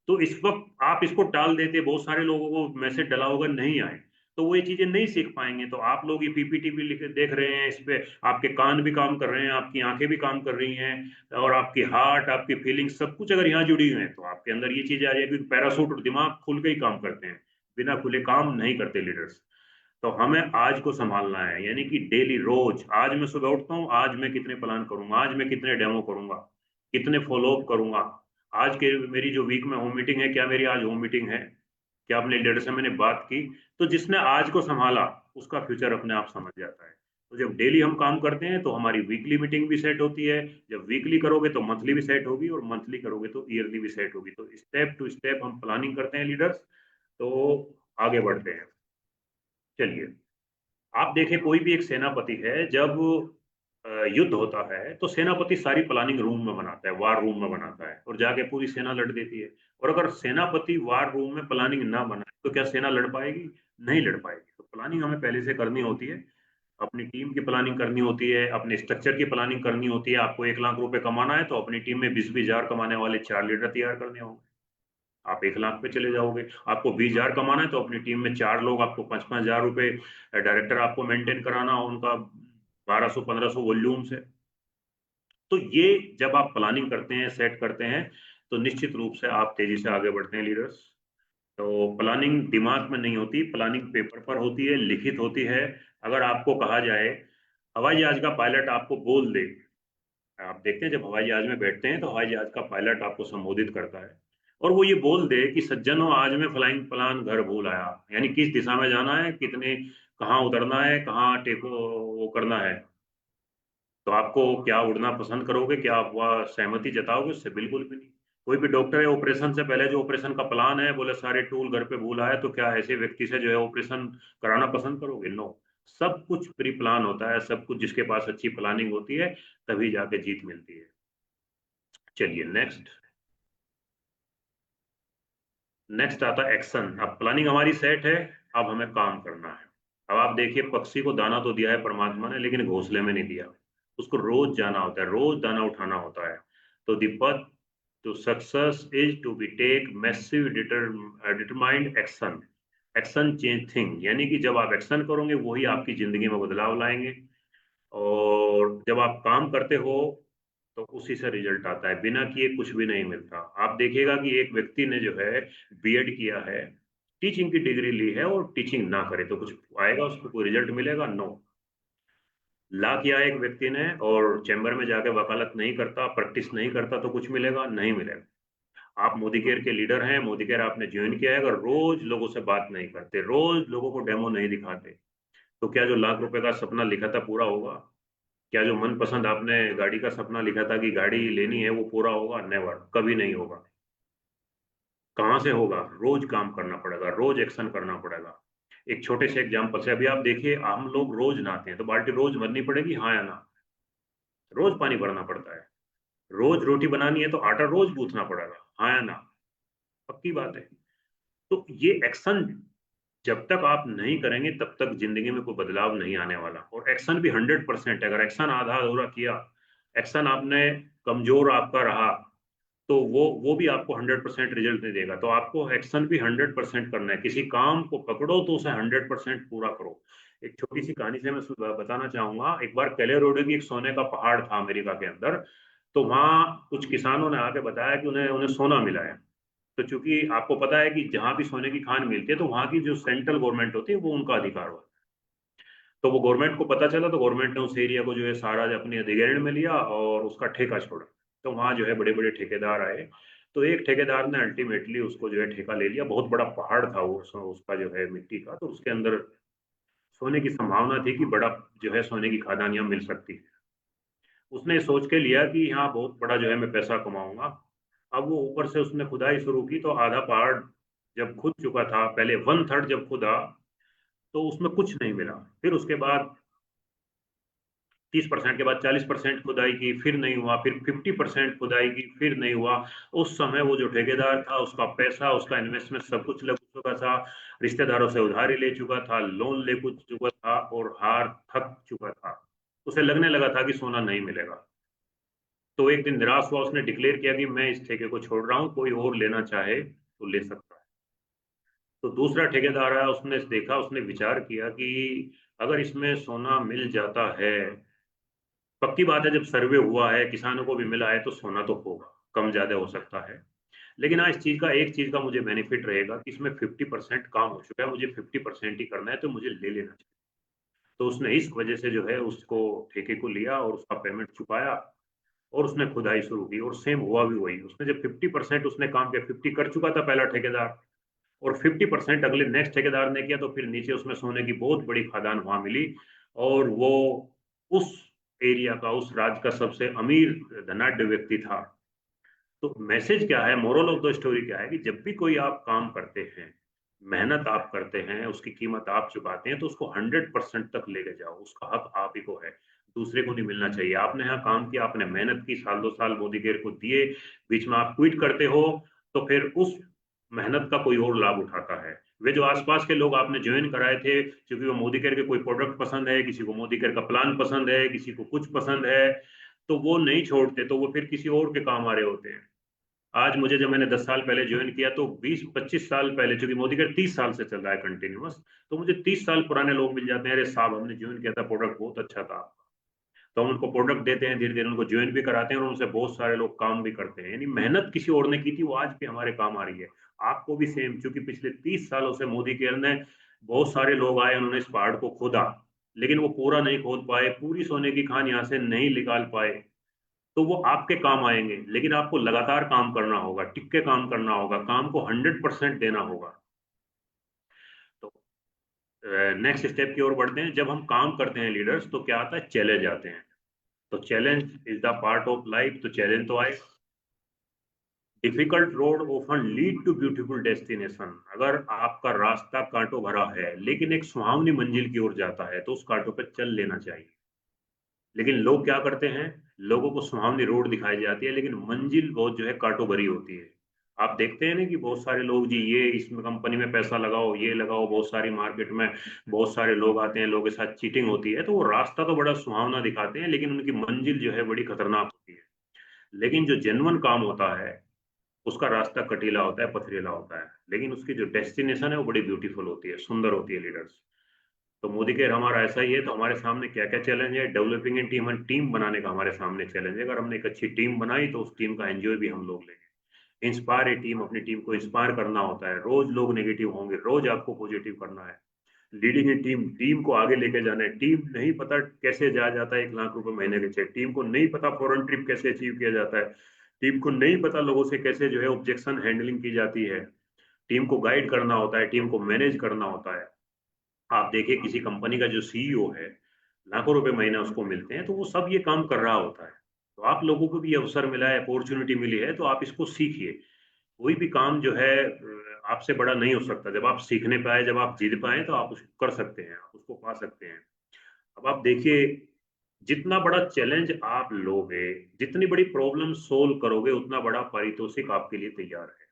तो इस वक्त आप इसको टाल देते, बहुत सारे लोगों को मैसेज डला होगा नहीं आए, तो वो ये चीजें नहीं सीख पाएंगे। तो आप लोग ये पीपीटी भी देख रहे हैं, इस पे आपके कान भी काम कर रहे हैं, आपकी आंखें भी काम कर रही हैं, और आपकी हार्ट, आपकी फीलिंग, सब कुछ अगर यहाँ जुड़ी हुई है तो आपके अंदर ये चीजें आ रही है। क्योंकि पैरासूट और दिमाग खुल के ही काम करते हैं, बिना खुले काम नहीं करते लीडर्स। तो हमें आज को संभालना है, यानी कि डेली रोज, आज मैं सुबह उठता हूँ, आज मैं कितने प्लान करूंगा, आज मैं कितने डेमो करूंगा, कितने फॉलो अप करूंगा। आज के मेरी जो वीक में होम मीटिंग है, क्या मेरी आज होम मीटिंग है, क्या अपने लीडर से मैंने बात की। तो जिसने आज को संभाला उसका फ्यूचर अपने आप समझ जाता है। तो जब डेली हम काम करते हैं तो हमारी वीकली मीटिंग भी सेट होती है, जब वीकली करोगे तो मंथली भी सेट होगी, और मंथली करोगे तो ईयरली भी सेट होगी। तो स्टेप टू स्टेप हम प्लानिंग करते हैं लीडर्स, तो आगे बढ़ते हैं। चलिए, आप देखें कोई भी एक सेनापति है, जब युद्ध होता है तो सेनापति सारी प्लानिंग रूम में बनाता है, वार रूम में बनाता है, और जाके पूरी सेना लड़ देती है। और अगर सेनापति वार रूम में प्लानिंग ना बनाए तो क्या सेना लड़ पाएगी? नहीं लड़ पाएगी। तो प्लानिंग हमें पहले से करनी होती है, अपनी टीम की प्लानिंग करनी होती है, अपने स्ट्रक्चर की प्लानिंग करनी होती है। आपको 1 लाख रुपए कमाना है तो अपनी टीम में 20-20 हजार कमाने वाले 4 लीडर तैयार करने होंगे। आप 1 लाख पे चले जाओगे। आपको 20 हजार कमाना है तो अपनी टीम में 4 लोग, आपको 5-5 हजार रुपए डायरेक्टर आपको मेंटेन कराना, उनका 1200-1500 वॉल्यूम्स है। तो ये जब आप प्लानिंग करते हैं, सेट करते हैं, तो निश्चित रूप से आप तेजी से आगे बढ़ते हैं लीडर्स। तो प्लानिंग दिमाग में नहीं होती, प्लानिंग पेपर पर होती है, लिखित होती है। अगर आपको कहा जाए, हवाई जहाज का पायलट आपको बोल दे, आप देखते हैं जब हवाई जहाज में बैठते हैं तो हवाई जहाज का पायलट आपको संबोधित करता है, और वो ये बोल दे कि सज्जनों आज मैं फ्लाइंग प्लान घर भूल आया, यानी किस दिशा में जाना है, कितने, कहाँ उतरना है, कहाँ टेको वो करना है। तो आपको क्या उड़ना पसंद करोगे? क्या आप वह सहमति जताओगे उससे? बिल्कुल भी नहीं। कोई भी डॉक्टर है, ऑपरेशन से पहले जो ऑपरेशन का प्लान है, बोले सारे टूल घर पे भूल आया, तो क्या ऐसे व्यक्ति से जो है ऑपरेशन कराना पसंद करोगे? नो। सब कुछ प्री प्लान होता है, सब कुछ जिसके पास अच्छी प्लानिंग होती है तभी जाके जीत मिलती है। चलिए नेक्स्ट। नेक्स्ट आता है एक्शन। अब प्लानिंग हमारी सेट है, अब हमें काम करना है। अब आप देखिए, पक्षी को दाना तो दिया है परमात्मा ने, लेकिन घोंसले में नहीं दिया। उसको रोज जाना होता है, रोज दाना उठाना होता है। तो the path to success is to be take massive determined action. Action change thing, यानी कि जब आप एक्शन करोगे वही आपकी जिंदगी में बदलाव लाएंगे। और जब आप काम करते हो तो उसी से रिजल्ट आता है, बिना किए कुछ भी नहीं मिलता। आप देखिएगा कि एक व्यक्ति ने जो है बीएड किया है, टीचिंग की डिग्री ली है, और टीचिंग ना करे तो कुछ आएगा उसको? कोई रिजल्ट मिलेगा? नो। ला किया है एक व्यक्ति ने, और चैम्बर में जाके वकालत नहीं करता, प्रैक्टिस नहीं करता, तो कुछ मिलेगा? नहीं मिलेगा। आप मोदी केयर के लीडर हैं, मोदी केयर आपने ज्वाइन किया है, अगर रोज लोगों से बात नहीं करते, रोज लोगों को डेमो नहीं दिखाते, तो क्या जो लाख रुपए का सपना लिखा था पूरा होगा? क्या जो मनपसंद आपने गाड़ी का सपना लिखा था कि गाड़ी लेनी है वो पूरा होगा? नेवर, कभी नहीं होगा। कहाँ से होगा? रोज काम करना पड़ेगा, रोज एक्शन करना पड़ेगा। एक छोटे से एग्जाम्पल से, अभी आप देखिए, हम लोग रोज नहाते हैं तो बाल्टी रोज भरनी पड़ेगी, हाँ या ना? रोज पानी भरना पड़ता है। रोज रोटी बनानी है तो आटा रोज गूंथना पड़ेगा, हाँ या ना? पक्की बात है। तो ये एक्शन जब तक आप नहीं करेंगे तब तक जिंदगी में कोई बदलाव नहीं आने वाला। और एक्शन भी 100% है। अगर एक्शन आधा अधूरा किया, एक्शन आपने कमजोर आपका रहा, तो वो भी आपको 100% रिजल्ट नहीं देगा। तो आपको एक्शन भी 100% करना है। किसी काम को पकड़ो तो उसे 100% पूरा करो। एक छोटी सी कहानी से मैं बताना चाहूंगा। एक बार कैलेडोनियो की एक सोने का पहाड़ था अमेरिका के अंदर। तो वहाँ कुछ किसानों ने आके बताया कि उन्हें उन्हें सोना मिला है। तो चूंकि आपको पता है कि जहां भी सोने की खान मिलती है तो वहां की जो सेंट्रल गवर्नमेंट होती है वो उनका अधिकार होता है। तो वो गवर्नमेंट को पता चला तो गवर्नमेंट ने उस एरिया को जो है सारा अपने अधिग्रहण में लिया और उसका ठेका छोड़ा। तो वहाँ जो है बड़े बड़े ठेकेदार आए। तो एक ठेकेदार ने अल्टीमेटली उसको जो है ठेका ले लिया। बहुत बड़ा पहाड़ था वो उसका जो है मिट्टी का। तो उसके अंदर सोने की संभावना थी कि बड़ा जो है सोने की खदानियां मिल सकती है। उसने सोच के लिया कि यहाँ बहुत बड़ा जो है मैं पैसा कमाऊंगा। अब वो ऊपर से उसने खुदाई शुरू की तो आधा पहाड़ जब खुद चुका था, पहले 1/3 जब खुदा तो उसमें कुछ नहीं मिला। फिर उसके बाद 30% के बाद 40% खुदाई की, फिर नहीं हुआ। फिर 50% खुदाई की, फिर नहीं हुआ। उस समय वो जो ठेकेदार था उसका पैसा, उसका इन्वेस्टमेंट सब कुछ लग चुका था। रिश्तेदारों से उधारी ले चुका था, लोन ले चुका था और हार थक चुका था। उसे लगने लगा था कि सोना नहीं मिलेगा। तो एक दिन निराश हुआ, उसने डिक्लेयर किया कि मैं इस ठेके को छोड़ रहा हूँ, कोई और लेना चाहे तो ले सकता है। तो दूसरा ठेकेदार आया, उसने देखा, उसने विचार किया कि अगर इसमें सोना मिल जाता है, पक्की बात है जब सर्वे हुआ है किसानों को भी मिला है तो सोना तो होगा, कम ज्यादा हो सकता है। लेकिन हाँ, इस चीज का एक चीज का मुझे बेनिफिट रहेगा कि इसमें 50% काम हो चुका है, मुझे 50% ही करना है तो मुझे ले लेना चाहिए। तो उसने इस वजह से जो है उसको ठेके को लिया और उसका पेमेंट चुकाया और उसने खुदाई शुरू की। और सेम हुआ भी वही। उसने जब 50% उसने काम किया, 50 कर चुका था पहला ठेकेदार, और 50% अगले नेक्स्ट ठेकेदार ने किया, तो फिर नीचे उसमें सोने की बहुत बड़ी खदान वहां मिली। और वो उस एरिया का, उस राज्य का सबसे अमीर धनाढ्य व्यक्ति था। तो मैसेज क्या है, मोरल ऑफ द स्टोरी क्या है कि जब भी कोई आप काम करते हैं, मेहनत आप करते हैं, उसकी कीमत आप चुकाते हैं, तो उसको 100% तक लेके जाओ। उसका हक आप ही को है, दूसरे को नहीं मिलना चाहिए। आपने यहाँ काम किया, आपने मेहनत की, साल 2 साल मोदी केयर को दिए, बीच में आप क्विट करते हो, तो फिर उस मेहनत का कोई और लाभ उठाता है। वे जो आसपास के लोग आपने ज्वाइन कराए थे, क्योंकि वो मोदी केयर के कोई प्रोडक्ट पसंद है, किसी को मोदी केयर का प्लान पसंद है, किसी को कुछ पसंद है, तो वो नहीं छोड़ते, तो वो फिर किसी और के काम आ रहे होते हैं। आज मुझे, जब मैंने 10 साल पहले ज्वाइन किया, तो 20-25 साल पहले, चूंकि मोदी का 30 साल से चल रहा है कंटिन्यूअस, तो मुझे 30 साल पुराने लोग मिल जाते हैं। अरे साहब, हमने ज्वाइन किया था, प्रोडक्ट बहुत अच्छा था। तो हम उनको प्रोडक्ट देते हैं, धीरे धीरे उनको ज्वाइन भी कराते हैं और उनसे बहुत सारे लोग काम भी करते हैं। यानी मेहनत किसी और ने की थी, वो आज भी हमारे काम आ रही है। आपको भी सेम, क्योंकि पिछले 30 सालों से मोदी केयर ने, बहुत सारे लोग आए, उन्होंने इस पहाड़ को खोदा, लेकिन वो पूरा नहीं खोद पाए, पूरी सोने की खान यहाँ से नहीं निकाल पाए। तो वो आपके काम आएंगे, लेकिन आपको लगातार काम करना होगा, टिक के काम करना होगा, काम को 100% देना होगा। तो नेक्स्ट स्टेप की ओर बढ़ते हैं। जब हम काम करते हैं लीडर्स, तो क्या आता है, चैलेंज आते हैं। तो challenge is the part of life. तो चैलेंज तो आए। Difficult road often lead to beautiful destination. अगर आपका रास्ता कांटों भरा है लेकिन एक सुहावनी मंजिल की ओर जाता है, तो उस कांटों पर चल लेना चाहिए। लेकिन लोग क्या करते हैं, लोगों को सुहावनी रोड दिखाई जाती है, लेकिन मंजिल बहुत जो है कांटों भरी होती है। आप देखते हैं ना कि बहुत सारे लोग, जी ये इसमें कंपनी में पैसा लगाओ, ये लगाओ, बहुत सारी मार्केट में बहुत सारे लोग आते हैं, लोगों के साथ चीटिंग होती है, तो वो रास्ता तो बड़ा सुहावना दिखाते हैं, लेकिन उनकी मंजिल जो है बड़ी खतरनाक होती है। लेकिन जो जेन्युइन काम होता है, उसका रास्ता कटीला होता है, पथरीला होता है, लेकिन उसकी जो डेस्टिनेशन है वो बड़ी ब्यूटीफुल होती है, सुंदर होती है लीडर्स। तो मोदी केयर हमारा ऐसा ही है। तो हमारे सामने क्या क्या चैलेंज है, डेवलपिंग इन टीम, टीम बनाने का हमारे सामने चैलेंज है। अगर हमने एक अच्छी टीम बनाई तो उस टीम का एंजॉय भी हम लोग लेंगे। इंस्पायर ए टीम, अपनी टीम को इंस्पायर करना होता है। रोज लोग नेगेटिव होंगे, रोज आपको पॉजिटिव करना है। लीडिंग ए टीम, टीम को आगे लेके जाना है। टीम नहीं पता कैसे जा जाता है 1 लाख रुपए महीने के चेक, टीम को नहीं पता फॉरेन ट्रिप कैसे अचीव किया जाता है, टीम को नहीं पता लोगों से कैसे जो है ऑब्जेक्शन हैंडलिंग की जाती है। टीम को गाइड करना होता है, टीम को मैनेज करना होता है। आप देखिए किसी कंपनी का जो सीईओ है, लाखों रुपए महीना उसको मिलते हैं, तो वो सब ये काम कर रहा होता है। तो आप लोगों को भी अवसर मिला है, अपॉर्चुनिटी मिली है, तो आप इसको सीखिए। कोई भी काम जो है आपसे बड़ा नहीं हो सकता। जब आप सीखने पे आए, जब आप जीत पाए, तो आप उसको कर सकते हैं, आप उसको पा सकते हैं। अब आप देखिए, जितना बड़ा चैलेंज आप लोगे, जितनी बड़ी प्रॉब्लम सोल्व करोगे, उतना बड़ा पारितोषिक आपके लिए तैयार है।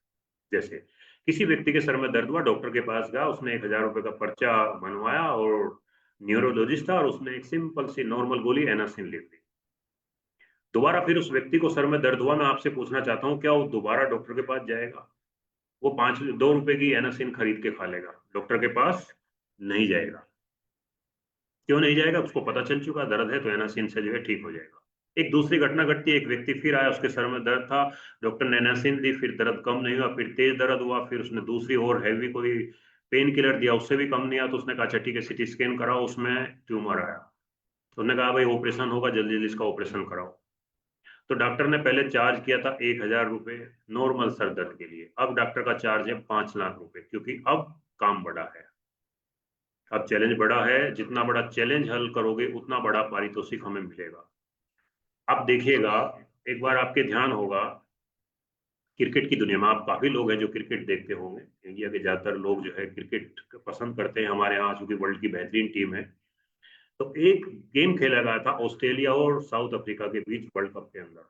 जैसे किसी व्यक्ति के सर में दर्द हुआ, डॉक्टर के पास गया, उसने 1,000 रुपए का पर्चा बनवाया और न्यूरोलॉजिस्ट था, और उसने एक सिंपल सी नॉर्मल गोली एनासिन लिख दी। दोबारा फिर उस व्यक्ति को सर में दर्द हुआ, मैं आपसे पूछना चाहता हूँ, क्या वो दोबारा डॉक्टर के पास जाएगा? वो 2 रुपए की एनासिन खरीद के खा लेगा, डॉक्टर के पास नहीं जाएगा। क्यों नहीं जाएगा? उसको पता चल चुका दर्द है तो एनासिन से जो है ठीक हो जाएगा। एक दूसरी घटना घटती है, एक व्यक्ति फिर आया, उसके सर में दर्द था, डॉक्टर ने एनासिन दी, फिर दर्द कम नहीं हुआ, फिर तेज दर्द हुआ, फिर उसने दूसरी और हैवी कोई पेन किलर दिया, उससे भी कम नहीं आया। तो उसने कहा अच्छा ठीक है, सिटी स्कैन कराओ, उसमें ट्यूमर आया। तो उन्होंने कहा भाई ऑपरेशन होगा, जल्दी जल्दी इसका ऑपरेशन कराओ। तो डॉक्टर ने पहले चार्ज किया था 1,000 रुपये नॉर्मल सर दर्द के लिए, अब डॉक्टर का चार्ज है 5 लाख रुपए, क्योंकि अब काम बड़ा है, अब चैलेंज बड़ा है। जितना बड़ा चैलेंज हल करोगे उतना बड़ा पारितोषिक हमें मिलेगा। आप देखिएगा, एक बार आपके ध्यान होगा, क्रिकेट की दुनिया में आप काफी लोग हैं जो क्रिकेट देखते होंगे, इंडिया के ज्यादातर लोग जो है क्रिकेट पसंद करते हैं हमारे यहाँ, चूंकि वर्ल्ड की बेहतरीन टीम है। तो एक गेम खेला गया था ऑस्ट्रेलिया और साउथ अफ्रीका के बीच वर्ल्ड कप के अंदर।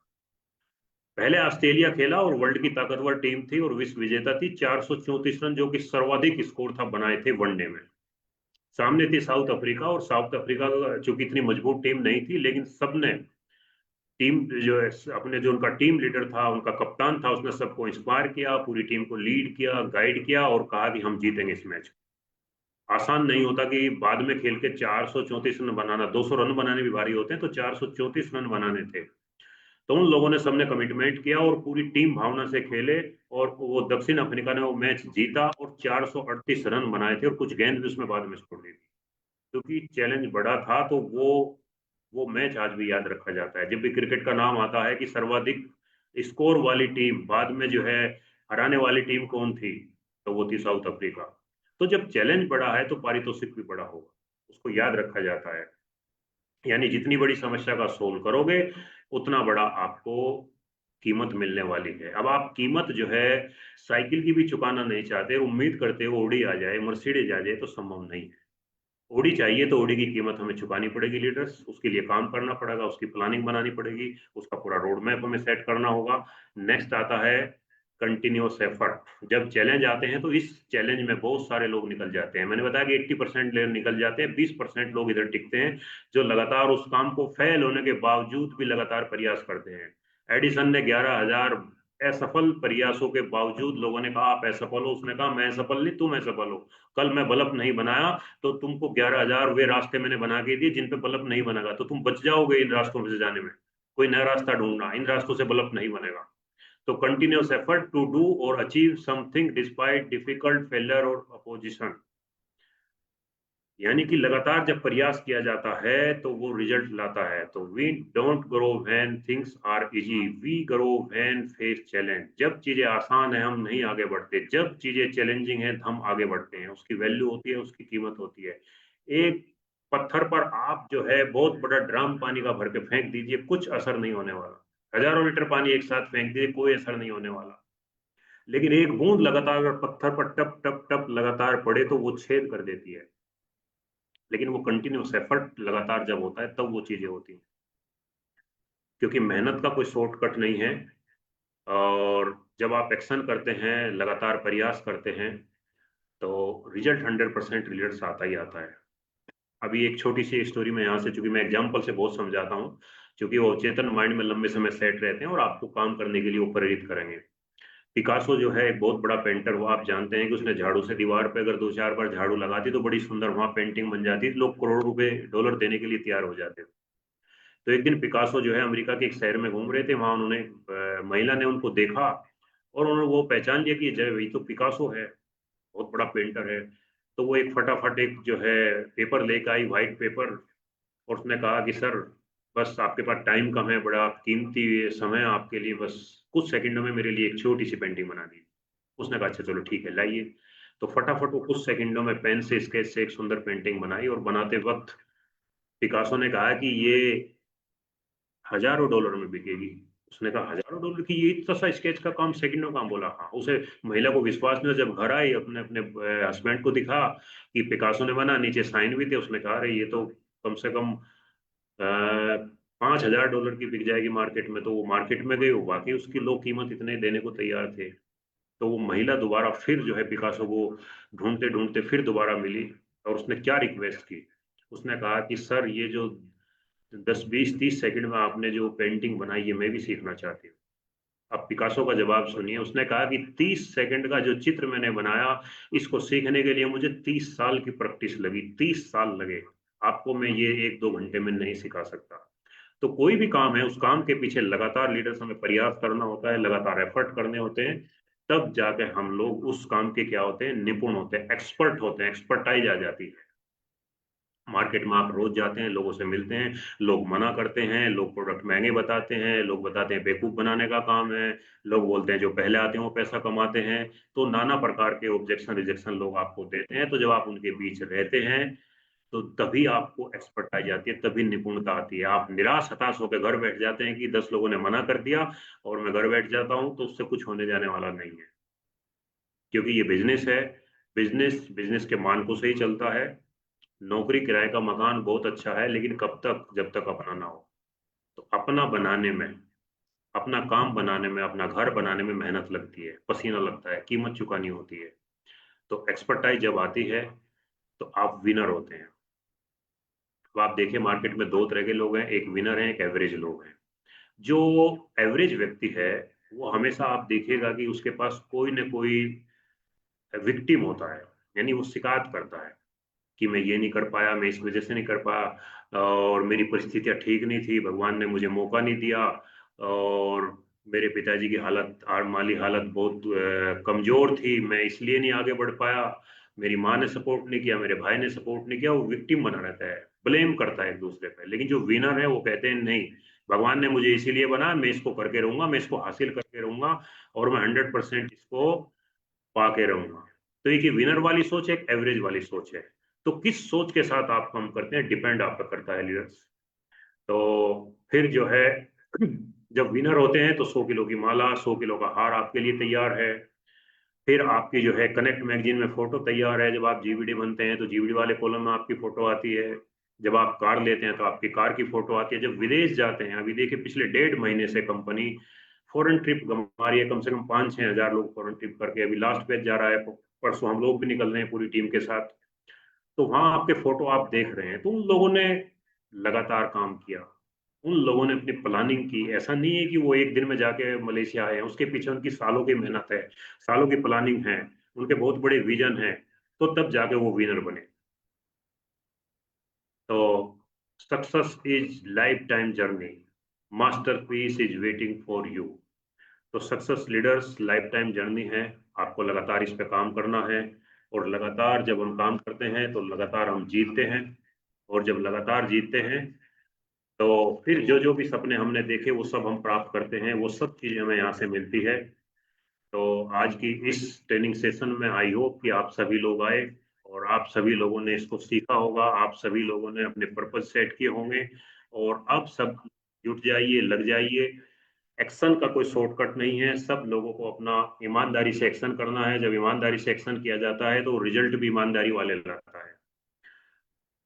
पहले ऑस्ट्रेलिया खेला और वर्ल्ड की ताकतवर टीम थी और विश्व विजेता थी, 434 रन जो कि सर्वाधिक स्कोर था बनाए थे वनडे में। सामने थी साउथ अफ्रीका, और साउथ अफ्रीका चूंकि इतनी मजबूत टीम नहीं थी, लेकिन सबने टीम जो है अपने, जो उनका टीम लीडर था, उनका कप्तान था, उसने सबको इंस्पायर किया, पूरी टीम को लीड किया, गाइड किया और कहा कि हम जीतेंगे इस मैच। आसान नहीं होता कि बाद में खेल के 434 रन बनाना, 200 रन बनाने भी भारी होते हैं, तो 434 रन बनाने थे। तो उन लोगों ने सबने कमिटमेंट किया और पूरी टीम भावना से खेले, और वो दक्षिण अफ्रीका ने वो मैच जीता और 438 रन बनाए थे, और कुछ गेंद भी उसमें बाद में छोड़ दी थी। क्योंकि चैलेंज बड़ा था, तो वो मैच आज भी याद रखा जाता है। जब भी क्रिकेट का नाम आता है कि सर्वाधिक स्कोर वाली टीम बाद में जो है हराने वाली टीम कौन थी, तो वो थी साउथ अफ्रीका। तो जब चैलेंज बड़ा है तो पारितोषिक भी बड़ा होगा, उसको याद रखा जाता है। यानी जितनी बड़ी समस्या का सोल्व करोगे उतना बड़ा आपको कीमत मिलने वाली है। अब आप कीमत जो है साइकिल की भी चुकाना नहीं चाहते, उम्मीद करते हो ओडी आ जाए, मर्सिडीज आ जाए, तो संभव नहीं है। ओडी चाहिए तो ओडी की कीमत हमें चुकानी पड़ेगी लीडर्स, उसके लिए काम करना पड़ेगा, उसकी प्लानिंग बनानी पड़ेगी, उसका पूरा रोड मैप हमें सेट करना होगा। नेक्स्ट आता है कंटिन्यूस एफर्ट। जब चैलेंज आते हैं तो इस चैलेंज में बहुत सारे लोग निकल जाते हैं। मैंने बताया कि 80% लोग निकल जाते हैं, 20% लोग इधर टिकते हैं, जो लगातार उस काम को फेल होने के बावजूद भी लगातार प्रयास करते हैं। एडिसन ने 11,000 असफल प्रयासों के बावजूद, लोगों ने कहा आप असफल हो, उसने कहा मैं असफल नहीं, तुम असफल हो। कल मैं बल्ब नहीं बनाया तो तुमको 11,000 वे रास्ते मैंने बना के दिए जिन पे बल्ब नहीं बनेगा, तो तुम बच जाओगे इन रास्तों में से जाने में। कोई नया रास्ता ढूंढना, इन रास्तों से बल्ब नहीं बनेगा। तो कंटिन्यूस एफर्ट टू डू और achieve something despite difficult failure और अपोजिशन, यानी कि लगातार जब प्रयास किया जाता है तो वो रिजल्ट लाता है। तो we don't grow when things are easy, we grow when face challenge. जब चीजें आसान है हम नहीं आगे बढ़ते, जब चीजें चैलेंजिंग है हम आगे बढ़ते हैं। उसकी वैल्यू होती है, उसकी कीमत होती है। एक पत्थर पर आप जो है बहुत बड़ा ड्राम पानी का भर के फेंक दीजिए, कुछ असर नहीं होने वाला। हजारों लीटर पानी एक साथ फेंक दीजिए, कोई असर नहीं होने वाला। लेकिन एक बूंद लगातार अगर पत्थर पर टप टप टप लगातार पड़े तो वो छेद कर देती है। लेकिन वो कंटिन्यूस एफर्ट लगातार जब होता है तब वो चीजें होती हैं, क्योंकि मेहनत का कोई शॉर्टकट नहीं है। और जब आप एक्शन करते हैं, लगातार प्रयास करते हैं, तो रिजल्ट 100% रिजल्ट आता ही आता है। अभी एक छोटी सी स्टोरी में यहाँ से, चूंकि मैं एग्जाम्पल से बहुत समझाता हूँ, क्योंकि वो चेतन माइंड में लंबे समय सेट रहते हैं और आपको काम करने के लिए वो प्रेरित करेंगे। पिकासो जो है एक बहुत बड़ा पेंटर हुआ, आप जानते हैं कि उसने झाड़ू से दीवार पे अगर 2-4 बार झाड़ू लगाती तो बड़ी सुंदर वहां पेंटिंग बन जाती, लोग करोड़ों रुपए डॉलर देने के लिए तैयार हो जाते। तो एक दिन पिकासो जो है अमेरिका के एक शहर में घूम रहे थे, वहां उन्होंने महिला ने उनको देखा और उन्होंने वो पहचान लिया कि जय वही तो पिकासो है, बहुत बड़ा पेंटर है। तो वो एक फटाफट एक जो है पेपर लेकर आई, व्हाइट पेपर, और उसने कहा कि सर बस आपके पास टाइम कम है, बड़ा कीमती समय है आपके लिए, बस कुछ सेकंडों में मेरे लिए एक छोटी सी पेंटिंग बना दी। उसने कहा अच्छा चलो ठीक है लाइए। तो फटाफट वो कुछ सेकंडों में पेन से स्केच से एक सुंदर पेंटिंग बनाई, और बनाते वक्त पिकासो ने कहा कि ये हजारों डॉलर में बिकेगी। उसने कहा हजारों डॉलर की, ये इतना सा स्केच का काम सेकंडों का बोला। हाँ, उसे महिला को विश्वास नहीं, जब घर आई अपने अपने हस्बैंड को दिखा कि पिकासो ने बना, नीचे साइन भी थे, उसने कहा अरे ये तो कम से कम 5,000 डॉलर की बिक जाएगी मार्केट में। तो वो मार्केट में गई, वो वाकई उसकी लोग कीमत इतने देने को तैयार थे। तो वो महिला दोबारा फिर जो है पिकासो को ढूंढते ढूंढते फिर दोबारा मिली, और उसने क्या रिक्वेस्ट की, उसने कहा कि सर ये जो 10-20-30 सेकंड में आपने जो पेंटिंग बनाई है मैं भी सीखना चाहती हूँ। अब पिकासो का जवाब सुनिए, उसने कहा कि 30 सेकंड का जो चित्र मैंने बनाया, इसको सीखने के लिए मुझे 30 साल की प्रैक्टिस लगी, 30 साल लगे। आपको मैं ये 1-2 घंटे में नहीं सिखा सकता। तो कोई भी काम है, उस काम के पीछे लगातार लीडर्स हमें प्रयास करना होता है, लगातार एफर्ट करने होते हैं, तब जाके हम लोग उस काम के क्या होते हैं, निपुण होते हैं, एक्सपर्ट होते हैं, एक्सपर्टाइज आ जाती है। मार्केट में आप रोज जाते हैं, लोगों से मिलते हैं, लोग मना करते हैं, लोग प्रोडक्ट महंगे बताते हैं, लोग बताते हैं बेवकूफ बनाने का काम है, लोग बोलते हैं जो पहले आते हैं वो पैसा कमाते हैं। तो नाना प्रकार के ऑब्जेक्शन रिजेक्शन लोग आपको देते हैं। तो जब आप उनके बीच रहते हैं तो तभी आपको एक्सपर्टाइज आती है, तभी निपुणता आती है। आप निराश हताश होकर घर बैठ जाते हैं कि 10 लोगों ने मना कर दिया और मैं घर बैठ जाता हूं, तो उससे कुछ होने जाने वाला नहीं है। क्योंकि ये बिजनेस है, बिजनेस बिजनेस के मानकों से ही चलता है। नौकरी किराए का मकान बहुत अच्छा है, लेकिन कब तक, जब तक अपना ना हो। तो अपना बनाने में, अपना काम बनाने में, अपना घर बनाने में मेहनत लगती है, पसीना लगता है, कीमत चुकानी होती है। तो एक्सपर्टाइज जब आती है तो आप विनर होते हैं। तो आप देखिए मार्केट में दो तरह के लोग हैं, एक विनर है, एक एवरेज लोग हैं। जो एवरेज व्यक्ति है वो हमेशा आप देखिएगा कि उसके पास कोई न कोई विक्टिम होता है, यानी वो शिकायत करता है कि मैं ये नहीं कर पाया, मैं इस वजह से नहीं कर पाया, और मेरी परिस्थितियां ठीक नहीं थी, भगवान ने मुझे मौका नहीं दिया, और मेरे पिताजी की हालत और माली हालत बहुत कमजोर थी, मैं इसलिए नहीं आगे बढ़ पाया, मेरी माँ ने सपोर्ट नहीं किया, मेरे भाई ने सपोर्ट नहीं किया। वो विक्टिम बना रहता है, ब्लेम करता है एक दूसरे पे। लेकिन जो विनर है वो कहते हैं नहीं, भगवान ने मुझे इसीलिए बनाया, मैं इसको करके रहूंगा, मैं इसको हासिल करके रहूंगा, और मैं 100% इसको पाके रहूंगा। तो एक विनर वाली सोच है, एक एवरेज वाली सोच है। तो किस सोच के साथ आप काम करते हैं, डिपेंड आप पर करता है लीडर्स। तो फिर जो है, जब विनर होते हैं तो 100 किलो की माला, 100 किलो का हार आपके लिए तैयार है। फिर आपकी जो है कनेक्ट मैगजीन में फोटो तैयार है। जब आप जीवीडी बनते हैं तो जीवीडी वाले कॉलम में आपकी फोटो आती है। जब आप कार लेते हैं तो आपकी कार की फोटो आती है। जब विदेश जाते हैं, अभी देखिए पिछले 1.5 महीने से कंपनी फॉरेन ट्रिप घुमा रही है, कम से कम 5-6 हजार लोग फॉरेन ट्रिप करके, अभी लास्ट बैच जा रहा है, परसों हम लोग भी निकल रहे हैं पूरी टीम के साथ। तो वहां आपके फोटो आप देख रहे हैं, तो उन लोगों ने लगातार काम किया, उन लोगों ने अपनी प्लानिंग की। ऐसा नहीं है कि वो एक दिन में जाके मलेशिया आए हैं, उसके पीछे उनकी सालों की मेहनत है, सालों की प्लानिंग है, उनके बहुत बड़े विजन है, तो तब जाके वो विनर बने। तो success is life time journey, masterpiece is waiting for you. तो success leaders life time journey है, आपको लगातार इस पे काम करना है। और लगातार जब हम काम करते हैं तो लगातार हम जीतते हैं। और जब लगातार जीतते हैं तो फिर जो जो भी सपने हमने देखे वो सब हम प्राप्त करते हैं, वो सब चीजें हमें यहाँ से मिलती है। तो आज की इस ट्रेनिंग सेशन में आई होप कि आप सभी लोग आए और आप सभी लोगों ने इसको सीखा होगा, आप सभी लोगों ने अपने पर्पज सेट किए होंगे, और अब सब जुट जाइए, लग जाइए। एक्शन का कोई शॉर्टकट नहीं है, सब लोगों को अपना ईमानदारी से एक्शन करना है। जब ईमानदारी से एक्शन किया जाता है तो रिजल्ट भी ईमानदारी वाले लगता है।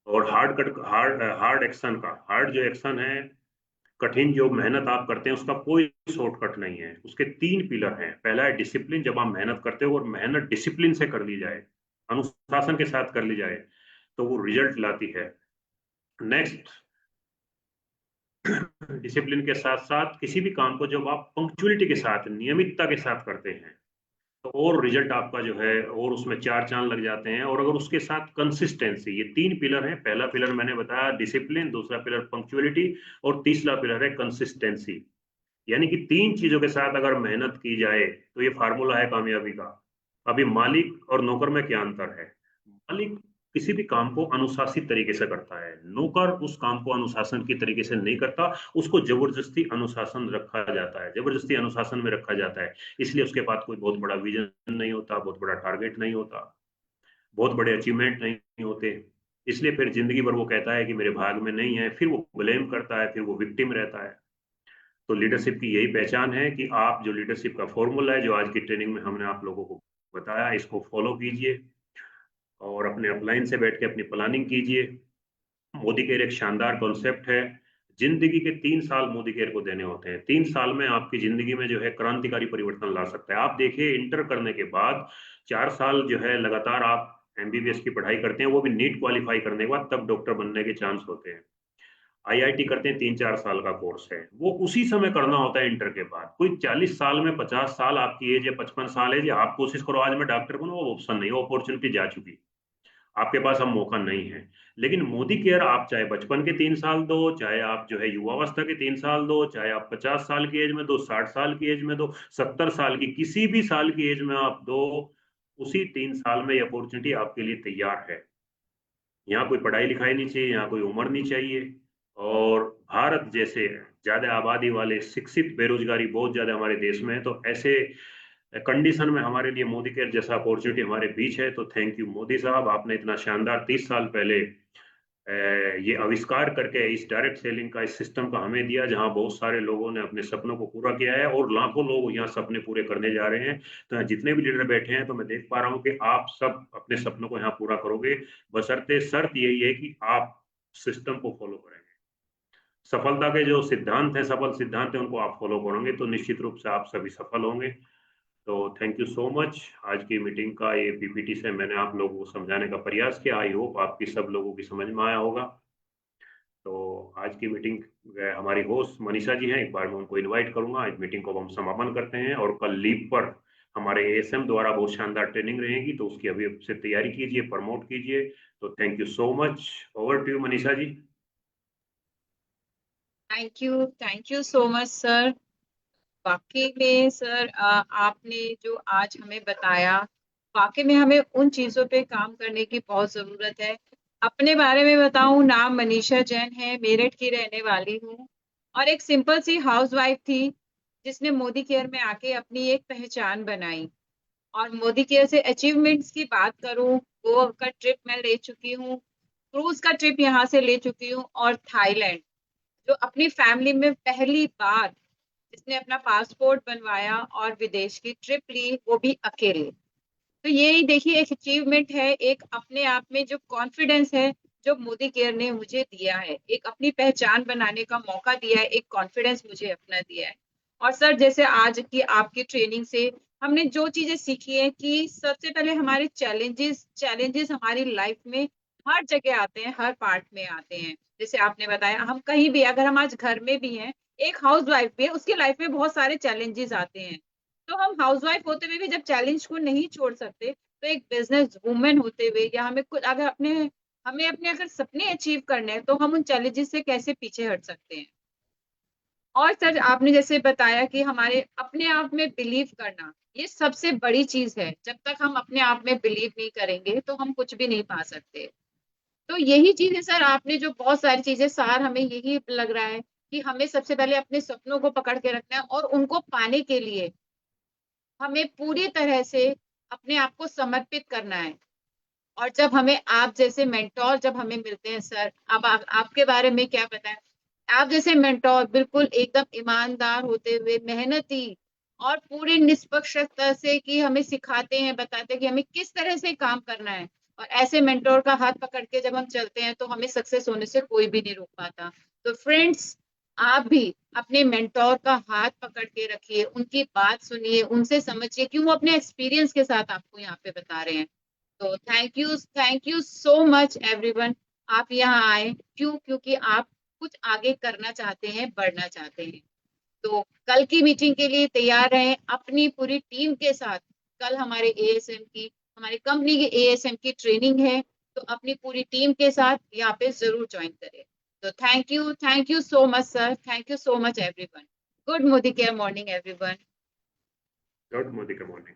और हार्ड एक्शन का, हार्ड जो एक्शन है, कठिन जो मेहनत आप करते हैं, उसका कोई शॉर्टकट नहीं है। उसके 3 पिलर हैं। पहला है डिसिप्लिन, जब आप मेहनत करते हो और मेहनत डिसिप्लिन से कर ली जाए, अनुशासन के साथ कर ली जाए, तो वो रिजल्ट लाती है। नेक्स्ट, डिसिप्लिन के साथ साथ किसी भी काम को जब आप पंक्चुअलिटी के साथ, नियमितता के साथ करते हैं, तो और रिजल्ट आपका जो है, और उसमें 4 चांद लग जाते हैं। और अगर उसके साथ कंसिस्टेंसी, ये 3 पिलर हैं। पहला पिलर मैंने बताया डिसिप्लिन, दूसरा पिलर पंक्चुअलिटी, और तीसरा पिलर है कंसिस्टेंसी। यानी कि 3 चीजों के साथ अगर मेहनत की जाए तो ये फार्मूला है कामयाबी का। अभी मालिक और नौकर में क्या अंतर है? मालिक किसी भी काम को अनुशासित तरीके से करता है, नौकर उस काम को अनुशासन की तरीके से नहीं करता, उसको जबरदस्ती अनुशासन रखा जाता है, जबरदस्ती अनुशासन में रखा जाता है। इसलिए उसके पास कोई बहुत बड़ा विजन नहीं होता, बहुत बड़ा टारगेट नहीं होता, बहुत बड़े अचीवमेंट नहीं होते। इसलिए फिर जिंदगी भर वो कहता है कि मेरे भाग में नहीं है, फिर वो ब्लेम करता है, फिर वो विक्टिम रहता है। तो लीडरशिप की यही पहचान है कि आप जो लीडरशिप का फॉर्मूला है, जो आज की ट्रेनिंग में हमने आप लोगों को बताया, इसको फॉलो कीजिए और अपने अपलाइन से बैठ के अपनी प्लानिंग कीजिए। मोदी केयर एक शानदार कॉन्सेप्ट है। जिंदगी के 3 साल मोदी केयर को देने होते हैं। 3 साल में आपकी जिंदगी में जो है क्रांतिकारी परिवर्तन ला सकता है। आप देखिए, इंटर करने के बाद 4 साल जो है लगातार आप एमबीबीएस की पढ़ाई करते हैं, वो भी नीट क्वालिफाई करने के बाद, तब डॉक्टर बनने के चांस होते हैं। आईआईटी करते हैं, 3-4 साल का कोर्स है, वो उसी समय करना होता है इंटर के बाद। कोई 40 साल में, 50 साल आपकी एज है, 55 साल है जी, आप कोशिश करो आज मैं डॉक्टर बनूं, वो ऑप्शन नहीं, वो अपॉर्चुनिटी जा चुकी। आपके पास अब मौका नहीं है। लेकिन मोदी केयर आप चाहे बचपन के 3 साल दो, चाहे आप जो है युवावस्था के 3 साल दो, चाहे आप 50 साल की एज में दो, 60 साल की एज में दो, 70 साल की, किसी भी साल की एज में आप दो, उसी 3 साल में ये अपॉर्चुनिटी आपके लिए तैयार है। यहाँ कोई पढ़ाई लिखाई नहीं चाहिए, यहाँ कोई उम्र नहीं चाहिए। और भारत जैसे ज्यादा आबादी वाले, शिक्षित, बेरोजगारी बहुत ज्यादा हमारे देश में है, तो ऐसे कंडीशन में हमारे लिए मोदी केयर जैसा अपॉर्चुनिटी हमारे बीच है। तो थैंक यू मोदी साहब, आपने इतना शानदार 30 साल पहले ये आविष्कार करके इस डायरेक्ट सेलिंग का, इस सिस्टम का हमें दिया, जहां बहुत सारे लोगों ने अपने सपनों को पूरा किया है और लाखों लोग यहाँ सपने पूरे करने जा रहे हैं। तो यहाँ जितने भी लीडर बैठे हैं, तो मैं देख पा रहा हूँ कि आप सब अपने सपनों को यहाँ पूरा करोगे, बशर्ते शर्त यही है कि आप सिस्टम को फॉलो करेंगे। सफलता के जो सिद्धांत हैं, सफल सिद्धांत हैं, उनको आप फॉलो करोगे तो निश्चित रूप से आप सभी सफल होंगे। तो थैंक यू सो मच। आज की मीटिंग का ये पीपीटी से मैंने आप लोगों को समझाने का प्रयास किया। आई होप आपकी सब लोगों की समझ में आया होगा। तो आज की मीटिंग हमारी होस्ट मनीषा जी हैं, एक बार मैं उनको इनवाइट करूंगा। आज मीटिंग को हम समापन करते हैं और कल लीव पर हमारे एएसएम द्वारा बहुत शानदार ट्रेनिंग रहेगी, तो उसकी अभी से तैयारी कीजिए, प्रमोट कीजिए। तो thank you so much. Over to you Manisha ji. Thank you so much sir. वाकई में सर, आपने जो आज हमें बताया, वाकई में हमें उन चीजों पे काम करने की बहुत जरूरत है। अपने बारे में बताऊं, नाम मनीषा जैन है, मेरठ की रहने वाली हूँ और एक सिंपल सी हाउसवाइफ थी जिसने मोदी केयर में आके अपनी एक पहचान बनाई। और मोदी केयर से अचीवमेंट्स की बात करूं, गोवा का ट्रिप मैं ले चुकी हूँ, क्रूज का ट्रिप यहाँ से ले चुकी हूँ, और थाईलैंड, जो अपनी फैमिली में पहली बार जिसने अपना पासपोर्ट बनवाया और विदेश की ट्रिप ली, वो भी अकेले। तो ये देखिए एक अचीवमेंट है, एक अपने आप में जो कॉन्फिडेंस है जो मोदी केयर ने मुझे दिया है, एक अपनी पहचान बनाने का मौका दिया है, एक कॉन्फिडेंस मुझे अपना दिया है। और सर, जैसे आज की आपकी ट्रेनिंग से हमने जो चीजें सीखी है कि सबसे पहले हमारे चैलेंजेस चैलेंजेस हमारी लाइफ में हर जगह आते हैं, हर पार्ट में आते हैं। जैसे आपने बताया, हम कहीं भी, अगर हम आज घर में भी हैं, एक हाउस वाइफ भी है, उसकी लाइफ में बहुत सारे चैलेंजेस आते हैं। तो हम हाउसवाइफ होते हुए भी जब चैलेंज को नहीं छोड़ सकते, तो एक बिजनेस वुमेन होते हुए, या हमें कुछ अगर हमें अपने अगर सपने अचीव करने हैं, तो हम उन चैलेंजेस से कैसे पीछे हट सकते हैं। और सर, आपने जैसे बताया कि हमारे अपने आप में बिलीव करना, ये सबसे बड़ी चीज है। जब तक हम अपने आप में बिलीव नहीं करेंगे तो हम कुछ भी नहीं पा सकते। तो यही चीज है सर, आपने जो बहुत सारी चीजें, सार हमें यही लग रहा है कि हमें सबसे पहले अपने सपनों को पकड़ के रखना है, और उनको पाने के लिए हमें पूरी तरह से अपने आप को समर्पित करना है। और जब हमें आप जैसे मेंटोर जब हमें मिलते हैं सर, अब आपके बारे में क्या बताएं, आप जैसे मेंटोर बिल्कुल एकदम ईमानदार होते हुए, मेहनती और पूरी निष्पक्षता से कि हमें सिखाते हैं, बताते हैं कि हमें किस तरह से काम करना है। और ऐसे मेंटोर का हाथ पकड़ के जब हम चलते हैं, तो हमें सक्सेस होने से कोई भी नहीं रोक पाता। तो फ्रेंड्स, आप भी अपने मेंटोर का हाथ पकड़ के रखिए, उनकी बात सुनिए, उनसे समझिए कि वो अपने एक्सपीरियंस के साथ आपको यहाँ पे बता रहे हैं। तो thank you so much everyone. आप यहाँ आए क्यों? क्योंकि आप कुछ आगे करना चाहते हैं, बढ़ना चाहते हैं। तो कल की मीटिंग के लिए तैयार रहें अपनी पूरी टीम के साथ। कल हमारे एएसएम की, हमारी कंपनी की एएसएम की ट्रेनिंग है, तो अपनी पूरी टीम के साथ यहाँ पे जरूर ज्वाइन करें। तो thank you so much sir, thank you so much everyone. Good Modi care morning everyone. Good Modi का मॉर्निंग।